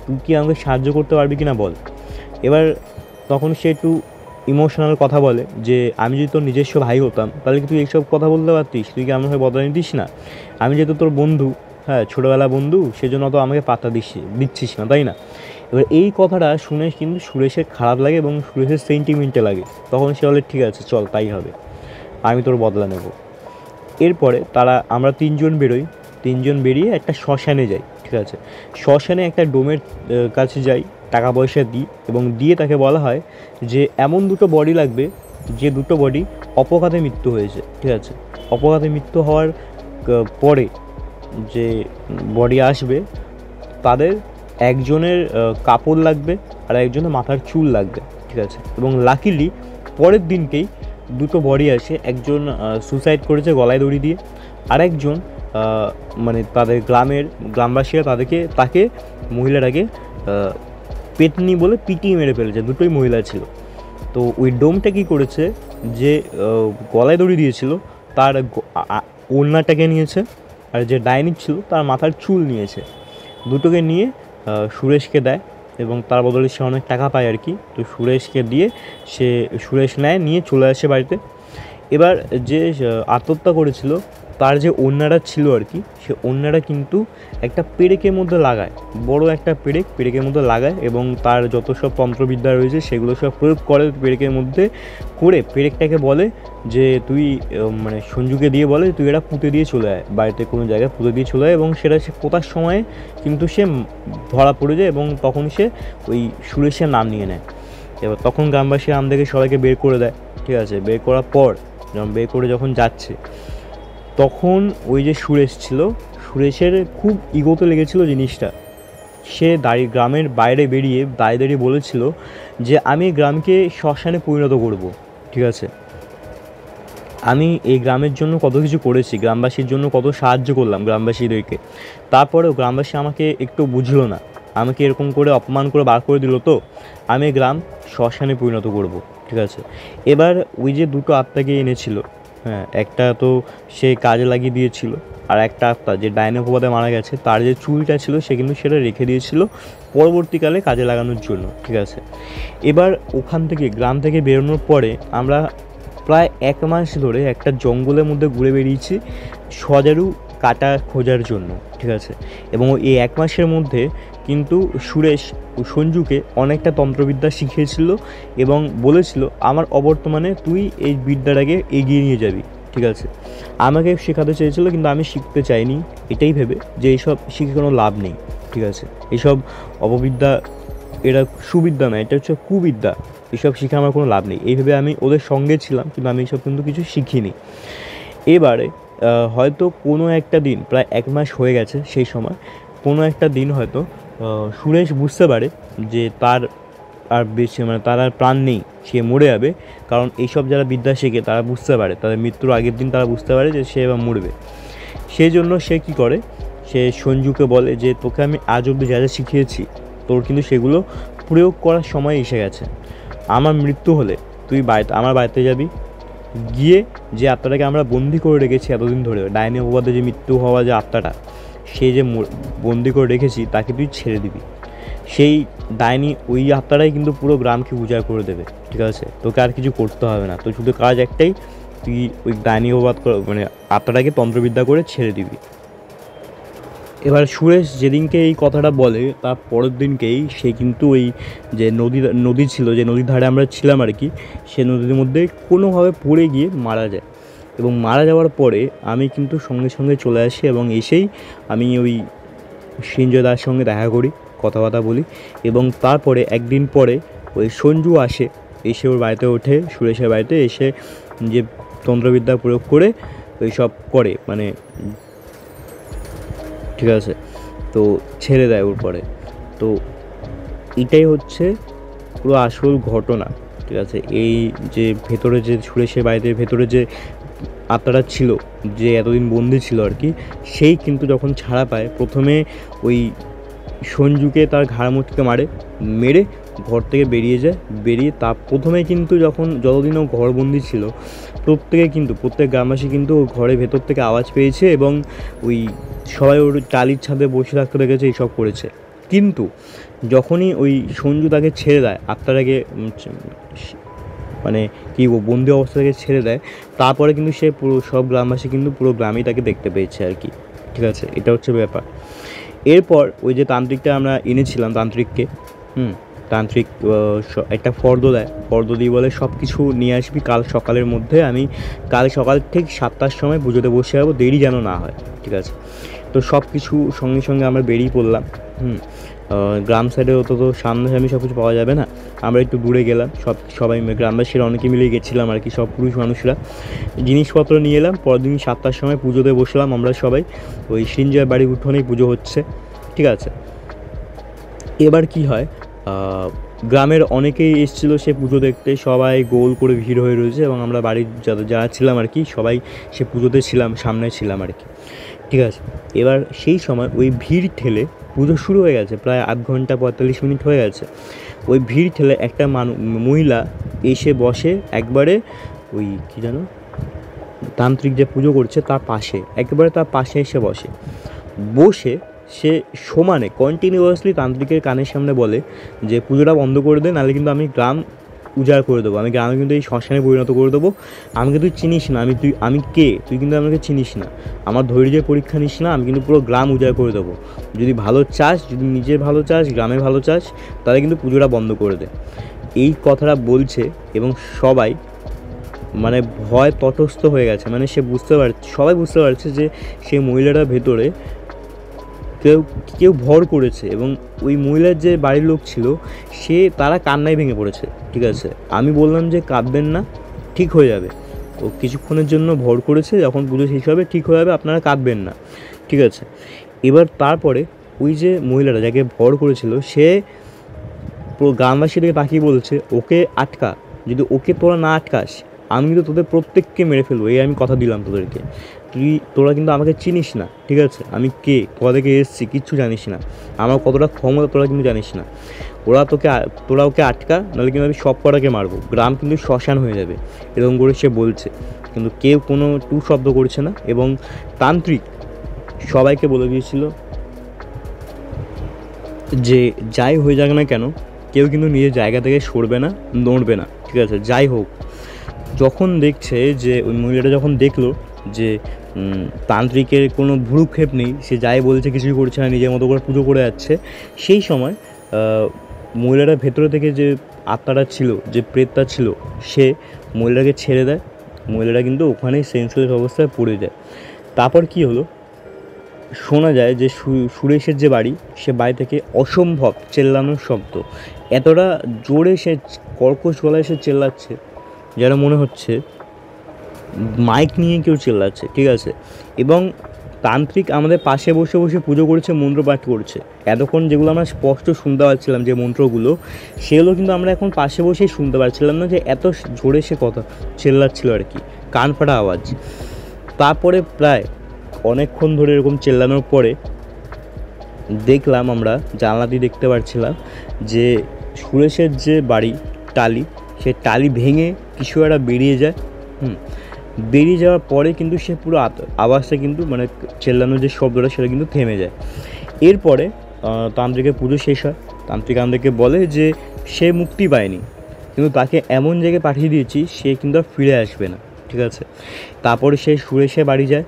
তুই কি আমাকে সাহায্য করতে পারবি কি না বল। এবার তখন সে একটু ইমোশনাল কথা বলে যে আমি যদি তোর নিজস্ব ভাই হতাম তাহলে কি তুই এইসব কথা বলতে পারতিস, তুই কি আমার হয়ে বদলা নিতিস না। আমি যেহেতু তোর বন্ধু, হ্যাঁ ছোটোবেলা বন্ধু, সেজন্য তো আমাকে পাত্তা দিচ্ছিস না, তাই না। এবার এই কথাটা শুনে কিন্তু সুরেশের খারাপ লাগে এবং সুরেশের সেন্টিমেন্টে লাগে। তখন সে বলে ঠিক আছে চল তাই হবে, আমি তোর বদলা নেব। এরপরে আমরা তিনজন বেরোই, তিনজন বেরিয়ে একটা শ্মশানে যাই, ঠিক আছে। শ্মশানে একটা ডোমের কাছে যাই, টাকা পয়সা দিই এবং দিয়ে তাকে বলা হয় যে এমন দুটো বডি লাগবে যে দুটো বডি অপঘাতে মৃত্যু হয়েছে, ঠিক আছে। অপঘাতে মৃত্যু হওয়ার পরে যে বডি আসবে তাদের একজনের কাপড় লাগবে আর একজনের মাথার চুল লাগবে, ঠিক আছে। এবং লাকিলি পরের দিনকেই দুটো বডি আসে, একজন সুসাইড করেছে গলায় দড়ি দিয়ে, আর একজন মানে তাদের গ্রামবাসীরা তাকে মহিলাটাকে পেতনি বলে পিটিয়ে মেরে ফেলেছে, দুটোই মহিলা ছিল। তো ওই ডোমটা কী করেছে, যে গলায় দড়ি দিয়েছিল তার ওড়নাটাকে নিয়েছে, আর যে ডাইনি ছিল তার মাথার চুল নিয়েছে, দুটোকে নিয়ে সুরেশকে দেয় এবং তার বদলে সে অনেক টাকা পায় আর কি। তো সুরেশকে দিয়ে সুরেশ নিয়ে চলে আসে বাড়িতে। এবার যে আত্মহত্যা করেছিল তার যে ওড়নাটা ছিল আর কি, সে ওড়নাটা কিন্তু একটা পেরেকের মধ্যে লাগায়, বড় একটা পেরেকের মধ্যে লাগায় এবং তার যত সব তন্ত্রবিদ্যা রয়েছে সেগুলো সব প্রয়োগ করে পেরেকের মধ্যে করে, পেরেকটাকে বলে যে তুই মানে সঞ্জুকে দিয়ে বলে তুই এটা পুঁতে দিয়ে চলে আয়, বাড়িতে কোনো জায়গায় পুঁতে দিয়ে চলে আয়। এবং সেটা সে পোতার সময়ে কিন্তু সে ধরা পড়ে যায় এবং তখন সে ওই সুরেশের নাম নিয়ে নেয়। এবার তখন গ্রামবাসী নাম দেখে সবাইকে বের করে দেয়, ঠিক আছে। বের করার পর যখন যাচ্ছে তখন ওই যে সুরেশ ছিল, সুরেশের খুব ইগোতে লেগেছিল জিনিসটা। সে গ্রামের বাইরে বেরিয়ে দাঁড়িয়ে বলেছিল যে আমি গ্রামকে শ্মশানে পরিণত করব, ঠিক আছে। আমি এই গ্রামের জন্য কত কিছু করেছি, গ্রামবাসীর জন্য কত সাহায্য করলাম গ্রামবাসীদেরকে, তারপরেও গ্রামবাসী আমাকে একটু বুঝলো না, আমাকে এরকম করে অপমান করে বার করে দিল। তো আমি গ্রাম শ্মশানে পরিণত করব, ঠিক আছে। এবার ওই যে দুটো আত্মাকে এনেছিল, হ্যাঁ, একটা তো সে কাজে লাগিয়ে দিয়েছিল, আর একটা আত্মা যে ডাইনোপবাদে মারা গেছে তার যে চুলটা ছিল সে কিন্তু সেটা রেখে দিয়েছিল পরবর্তীকালে কাজে লাগানোর জন্য, ঠিক আছে। এবার ওখান থেকে গ্রাম থেকে বেরোনোর পরে আমরা প্রায় 1 মাস ধরে একটা জঙ্গলের মধ্যে ঘুরে বেরিয়েছি সজারু কাটা খোঁজার জন্য, ঠিক আছে। এবং এই 1 মাসের মধ্যে কিন্তু সুরেশ সঞ্জুকে অনেকটা তন্ত্রবিদ্যা শিখিয়েছিল এবং বলেছিল আমার অবর্তমানে তুই এই বিদ্যাটাকে এগিয়ে নিয়ে যাবি, ঠিক আছে। আমাকে শেখাতে চেয়েছিলো কিন্তু আমি শিখতে চাইনি, এটাই ভেবে যে এইসব শিখে কোনো লাভ নেই, ঠিক আছে। এইসব অপবিদ্যা, এটা সুবিদ্যা নয়, এটা হচ্ছে কুবিদ্যা, এসব শিখে আমার কোনো লাভ নেই, এই ভেবে আমি ওদের সঙ্গে ছিলাম, কিন্তু আমি এইসব কিন্তু কিছু শিখিনি। এবারে হয়তো কোনো একটা দিন, প্রায় 1 মাস হয়ে গেছে, সেই সময় কোনো একটা দিন হয়তো সুরেশ বুঝতে পারে যে তার আর বেশি মানে তার আর প্রাণ নেই, সে মরে যাবে। কারণ এইসব যারা বিদ্যা শেখে তারা বুঝতে পারে, তাদের মৃত্যুর আগের দিন তারা বুঝতে পারে যে সে এবার মরবে। সেই জন্য সে কী করে, সে সঞ্জুকে বলে যে তোকে আমি আজ অবধি যা যা শিখিয়েছি তোর কিন্তু সেগুলো প্রয়োগ করার সময় এসে গেছে। আমার মৃত্যু হলে তুই আমার বাড়িতে যাবি, গিয়ে যে আত্মাটাকে আমরা বন্দি করে রেখেছি এতদিন ধরে, ডাইনি অপবাদে যে মৃত্যু হওয়া যে আত্মাটা, সে যে বন্দি করে রেখেছি তাকে তুই ছেড়ে দিবি। সেই ডাইনি ওই আত্মাটাই কিন্তু পুরো গ্রামকে উজাড় করে দেবে, ঠিক আছে। তোকে আর কিছু করতে হবে না, তো শুধু কাজ একটাই, তুই ওই ডাইনি অপবাদ মানে আত্মাটাকে তন্ত্রবিদ্যা করে ছেড়ে দিবি। এবার সুরেশ যেদিনকে এই কথাটা বলে তার পরের দিনকেই সে কিন্তু ওই যে নদী ছিল, যে নদীর ধারে আমরা ছিলাম আর কি, সে নদীর মধ্যে কোনোভাবে পড়ে গিয়ে মারা যায়। এবং মারা যাওয়ার পরে আমি কিন্তু সঙ্গে সঙ্গে চলে আসি এবং এসেই আমি ওই সঞ্জয় দার সঙ্গে দেখা করি, কথাবার্তা বলি। এবং তারপরে একদিন পরে ওই সঞ্জু আসে, এসে ওর বাড়িতে ওঠে, সুরেশের বাড়িতে এসে যে তন্ত্রবিদ্যা প্রয়োগ করে ওই সব করে, মানে ঠিক আছে, তো ছেড়ে দেয় ওর পরে। তো এটাই হচ্ছে পুরো আসল ঘটনা, ঠিক আছে। এই যে ভেতরে যে সুরেশের বাড়িতে ভেতরে যে আত্মাটা ছিল, যে এতদিন বন্দি ছিল আর কি, সেই কিন্তু যখন ছাড়া পায় প্রথমে ওই সঞ্জুকে তার ঘাড় মুটকে মেরে ঘর থেকে বেরিয়ে যায়। বেরিয়ে প্রথমে কিন্তু যতদিন ও ঘরবন্দি ছিল প্রত্যেক গ্রামবাসী কিন্তু ওর ঘরের ভেতর থেকে আওয়াজ পেয়েছে এবং ওই সবাই ওর টালির ছাদে বসে থাকতে দেখেছে, এইসব করেছে। কিন্তু যখনই ওই সঞ্জু তাকে ছেড়ে দেয়, আত্মাটাকে মানে কি বন্দি অবস্থা থেকে ছেড়ে দেয়, তারপরে কিন্তু সে সব গ্রামবাসী কিন্তু পুরো গ্রামেই তাকে দেখতে পেয়েছে আর কি, ঠিক আছে। এটা হচ্ছে ব্যাপার। এরপর ওই যে তান্ত্রিকটা আমরা এনেছিলাম, তান্ত্রিক একটা ফর্দ দেয়, ফর্দ দিয়ে বলে সব কিছু নিয়ে আসবি কাল সকালের মধ্যে, আমি কাল সকাল ঠিক 7টার সময় পুজোতে বসে যাবো, দেরি যেন না হয়, ঠিক আছে। তো সব কিছু সঙ্গে সঙ্গে আমরা বেরিয়ে পড়লাম। গ্রাম সাইডে তো সামনাসামনি সব কিছু পাওয়া যাবে না, আমরা একটু দূরে গেলাম, সবাই গ্রামবাসীরা অনেকে মিলে গেছিলাম আর কি, সব পুরুষ মানুষরা জিনিসপত্র নিয়ে এলাম। পরের দিন 7টার সময় পুজোতে বসলাম আমরা সবাই, ওই সঞ্জয় বাড়ির উঠোনেই পুজো হচ্ছে, ঠিক আছে। এবার কি হয়, গ্রামের অনেকেই এসেছিলো সে পুজো দেখতে, সবাই গোল করে ভিড় হয়ে রয়েছে এবং আমরা বাড়ির যারা ছিলাম আর কি সবাই সে পুজোতে ছিলাম, সামনে ছিলাম আর কি, ঠিক আছে। এবার সেই সময় ওই ভিড় ঠেলে পুজো শুরু হয়ে গেছে, প্রায় 8 ঘন্টা 45 মিনিট হয়ে গেছে। ওই ভিড় ঠেলে একটা মহিলা এসে বসে একবারে ওই কী যেন তান্ত্রিক যে পুজো করছে তার পাশে, একেবারে তার পাশে এসে বসে সে সমানে কন্টিনিউয়াসলি তান্ত্রিকের কানের সামনে বলে যে পুজোটা বন্ধ করে দে, নাহলে কিন্তু আমি গ্রাম উজাড় করে দেবো, আমি গ্রামে কিন্তু এই শ্মশানে পরিণত করে দেবো, আমাকে তুই চিনিস না, আমি কে, তুই কিন্তু আমাকে চিনিস না, আমার ধৈর্যের পরীক্ষা নিস না, আমি কিন্তু পুরো গ্রাম উজাড় করে দেবো, যদি ভালো চাস, যদি নিজের ভালো চাস, গ্রামে ভালো চাস, তাহলে কিন্তু পুজোটা বন্ধ করে দে। এই কথাটা বলছে এবং সবাই মানে ভয় তটস্থ হয়ে গেছে, মানে সবাই বুঝতে পারছে যে সেই মহিলাটার ভেতরে কেউ ভর করেছে। এবং ওই মহিলার যে বাড়ির লোক ছিল তারা কান্নায় ভেঙে পড়েছে, ঠিক আছে। আমি বললাম যে কাঁদবেন না, ঠিক হয়ে যাবে, ও কিছুক্ষণের জন্য ভর করেছে, যখন পুজো শেষ হবে ঠিক হয়ে যাবে, আপনারা কাঁদবেন না, ঠিক আছে। এবার তারপরে ওই যে মহিলাটা যাকে ভর করেছিল সে পুরো গ্রামবাসীদেরকে তাকিয়ে বলছে ওকে আটকা, যদি ওকে তোরা না আটকাস আমি কিন্তু তোদের প্রত্যেককে মেরে ফেলবো, এই আমি কথা দিলাম তোদেরকে, তোরা কিন্তু আমাকে চিনিস না, ঠিক আছে, আমি কে, কোথা থেকে এসেছি কিচ্ছু জানিস না, আমার কতটা ক্ষমতা তোরা কিন্তু জানিস না, তোরা ওকে আটকা, নাহলে কিন্তু আমি সব কটাকে মারবো, গ্রাম কিন্তু শ্মশান হয়ে যাবে, এরকম করে সে বলছে। কিন্তু কেউ কোনো টু শব্দ করছে না এবং তান্ত্রিক সবাইকে বলে দিয়েছিল যে যাই হয়ে যাক না কেন কেউ কিন্তু নিজের জায়গা থেকে সরবে না, নড়বে না, ঠিক আছে, যাই হোক যখন দেখছে যে ওই মহিলাটা যখন দেখলো যে তান্ত্রিকের কোনো ভ্রুক্ষেপ নেই, সে যাই বলছে কিছুই করছে না, নিজের মতো করে পুজো করে যাচ্ছে, সেই সময় মহিলাটার ভেতরে থেকে যে আত্মাটা ছিল, যে প্রেতটা ছিল, সে মহিলাটাকে ছেড়ে দেয়। মহিলাটা কিন্তু ওখানেই সেন্সলেস অবস্থায় পড়ে যায়। তারপর কি হলো, শোনা যায় যে সুরেশের যে বাড়ি, সে বাড়ি থেকে অসম্ভব চেল্লানোর শব্দ, এতটা জোরে সে কর্কশ গলায় সে চেল্লাচ্ছে যেন মনে হচ্ছে মাইক নিয়ে কেউ চেল্লাচ্ছে, ঠিক আছে। এবং তান্ত্রিক আমাদের পাশে বসে বসে পুজো করছে, মন্ত্র পাঠ করছে। এতক্ষণ যেগুলো আমরা স্পষ্ট শুনতে পাচ্ছিলাম যে মন্ত্রগুলো, সেগুলো কিন্তু আমরা এখন পাশে বসেই শুনতে পাচ্ছিলাম না, যে এত জোরে সে কথা চেল্লাচ্ছিল আর কি, কান ফাটা আওয়াজ। তারপরে প্রায় অনেকক্ষণ ধরে এরকম চেল্লানোর পরে দেখলাম, আমরা জানলা দিয়ে দেখতে পাচ্ছিলাম যে সুরেশের যে বাড়ি টালি, সে টালি ভেঙে কিছু একটা বেরিয়ে যায়। বেরিয়ে যাওয়ার পরে কিন্তু সে পুরো আওয়াজটা কিন্তু মানে চেল্লানোর যে শব্দটা সেটা কিন্তু থেমে যায়। এরপরে তান্ত্রিকের পুজো শেষ হয়। তান্ত্রিক আমাদেরকে বলে যে সে মুক্তি পায়নি, কিন্তু তাকে এমন জায়গায় পাঠিয়ে দিয়েছি সে কিন্তু আর ফিরে আসবে না, ঠিক আছে। তারপরে সে সুরেশে বাড়ি যায়,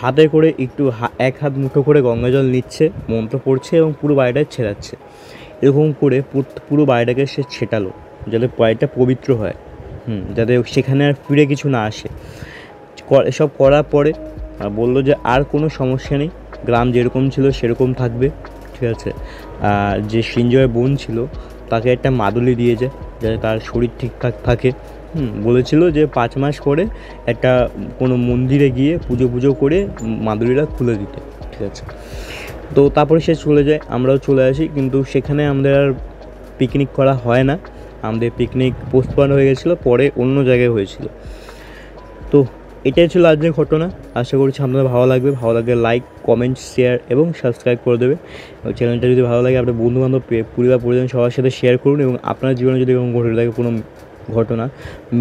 হাতে করে একটু এক হাত মুঠো করে গঙ্গা জল নিচ্ছে, মন্ত্র পড়ছে এবং পুরো বাড়িটায় ছেড়াচ্ছে। এরকম করে পুরো বাড়িটাকে সে ছেটালো যাতে বাড়িটা পবিত্র হয়, যাতে সেখানে আর ফিরে কিছু না আসে। এসব করার পরে বললো যে আর কোনো সমস্যা নেই, গ্রাম যেরকম ছিল সেরকম থাকবে, ঠিক আছে। যে সৃঞ্জয়ের বোন ছিল তাকে একটা মাদুলি দিয়ে যায় যাতে তার শরীর ঠিকঠাক থাকে। বলেছিল যে 5 মাস পরে একটা কোনো মন্দিরে গিয়ে পুজো করে মাদুলিটা খুলে দিতে, ঠিক আছে। তো তারপরে সে চলে যায়, আমরাও চলে আসি, কিন্তু সেখানে আমাদের আর পিকনিক করা হয় না। আমাদের পিকনিক পোস্টপোন হয়ে গেছিলো, পরে অন্য জায়গায় হয়েছিল। তো এটাই ছিল আজকের ঘটনা। আশা করছি আপনাদের ভালো লাগবে। ভালো লাগলে লাইক, কমেন্ট, শেয়ার এবং সাবস্ক্রাইব করে দেবে। চ্যানেলটা যদি ভালো লাগে আপনার বন্ধুবান্ধব, পরিবার পরিজন সবার সাথে শেয়ার করুন। এবং আপনার জীবনে যদি এরকম ঘটে থাকে কোনো ঘটনা,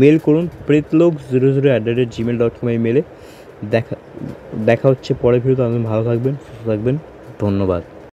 মেল করুন pretlogs00@gmail.com এই মেলে। দেখা হচ্ছে পরের ভিডিওতে। আপনি ভালো থাকবেন, সুস্থ থাকবেন। ধন্যবাদ।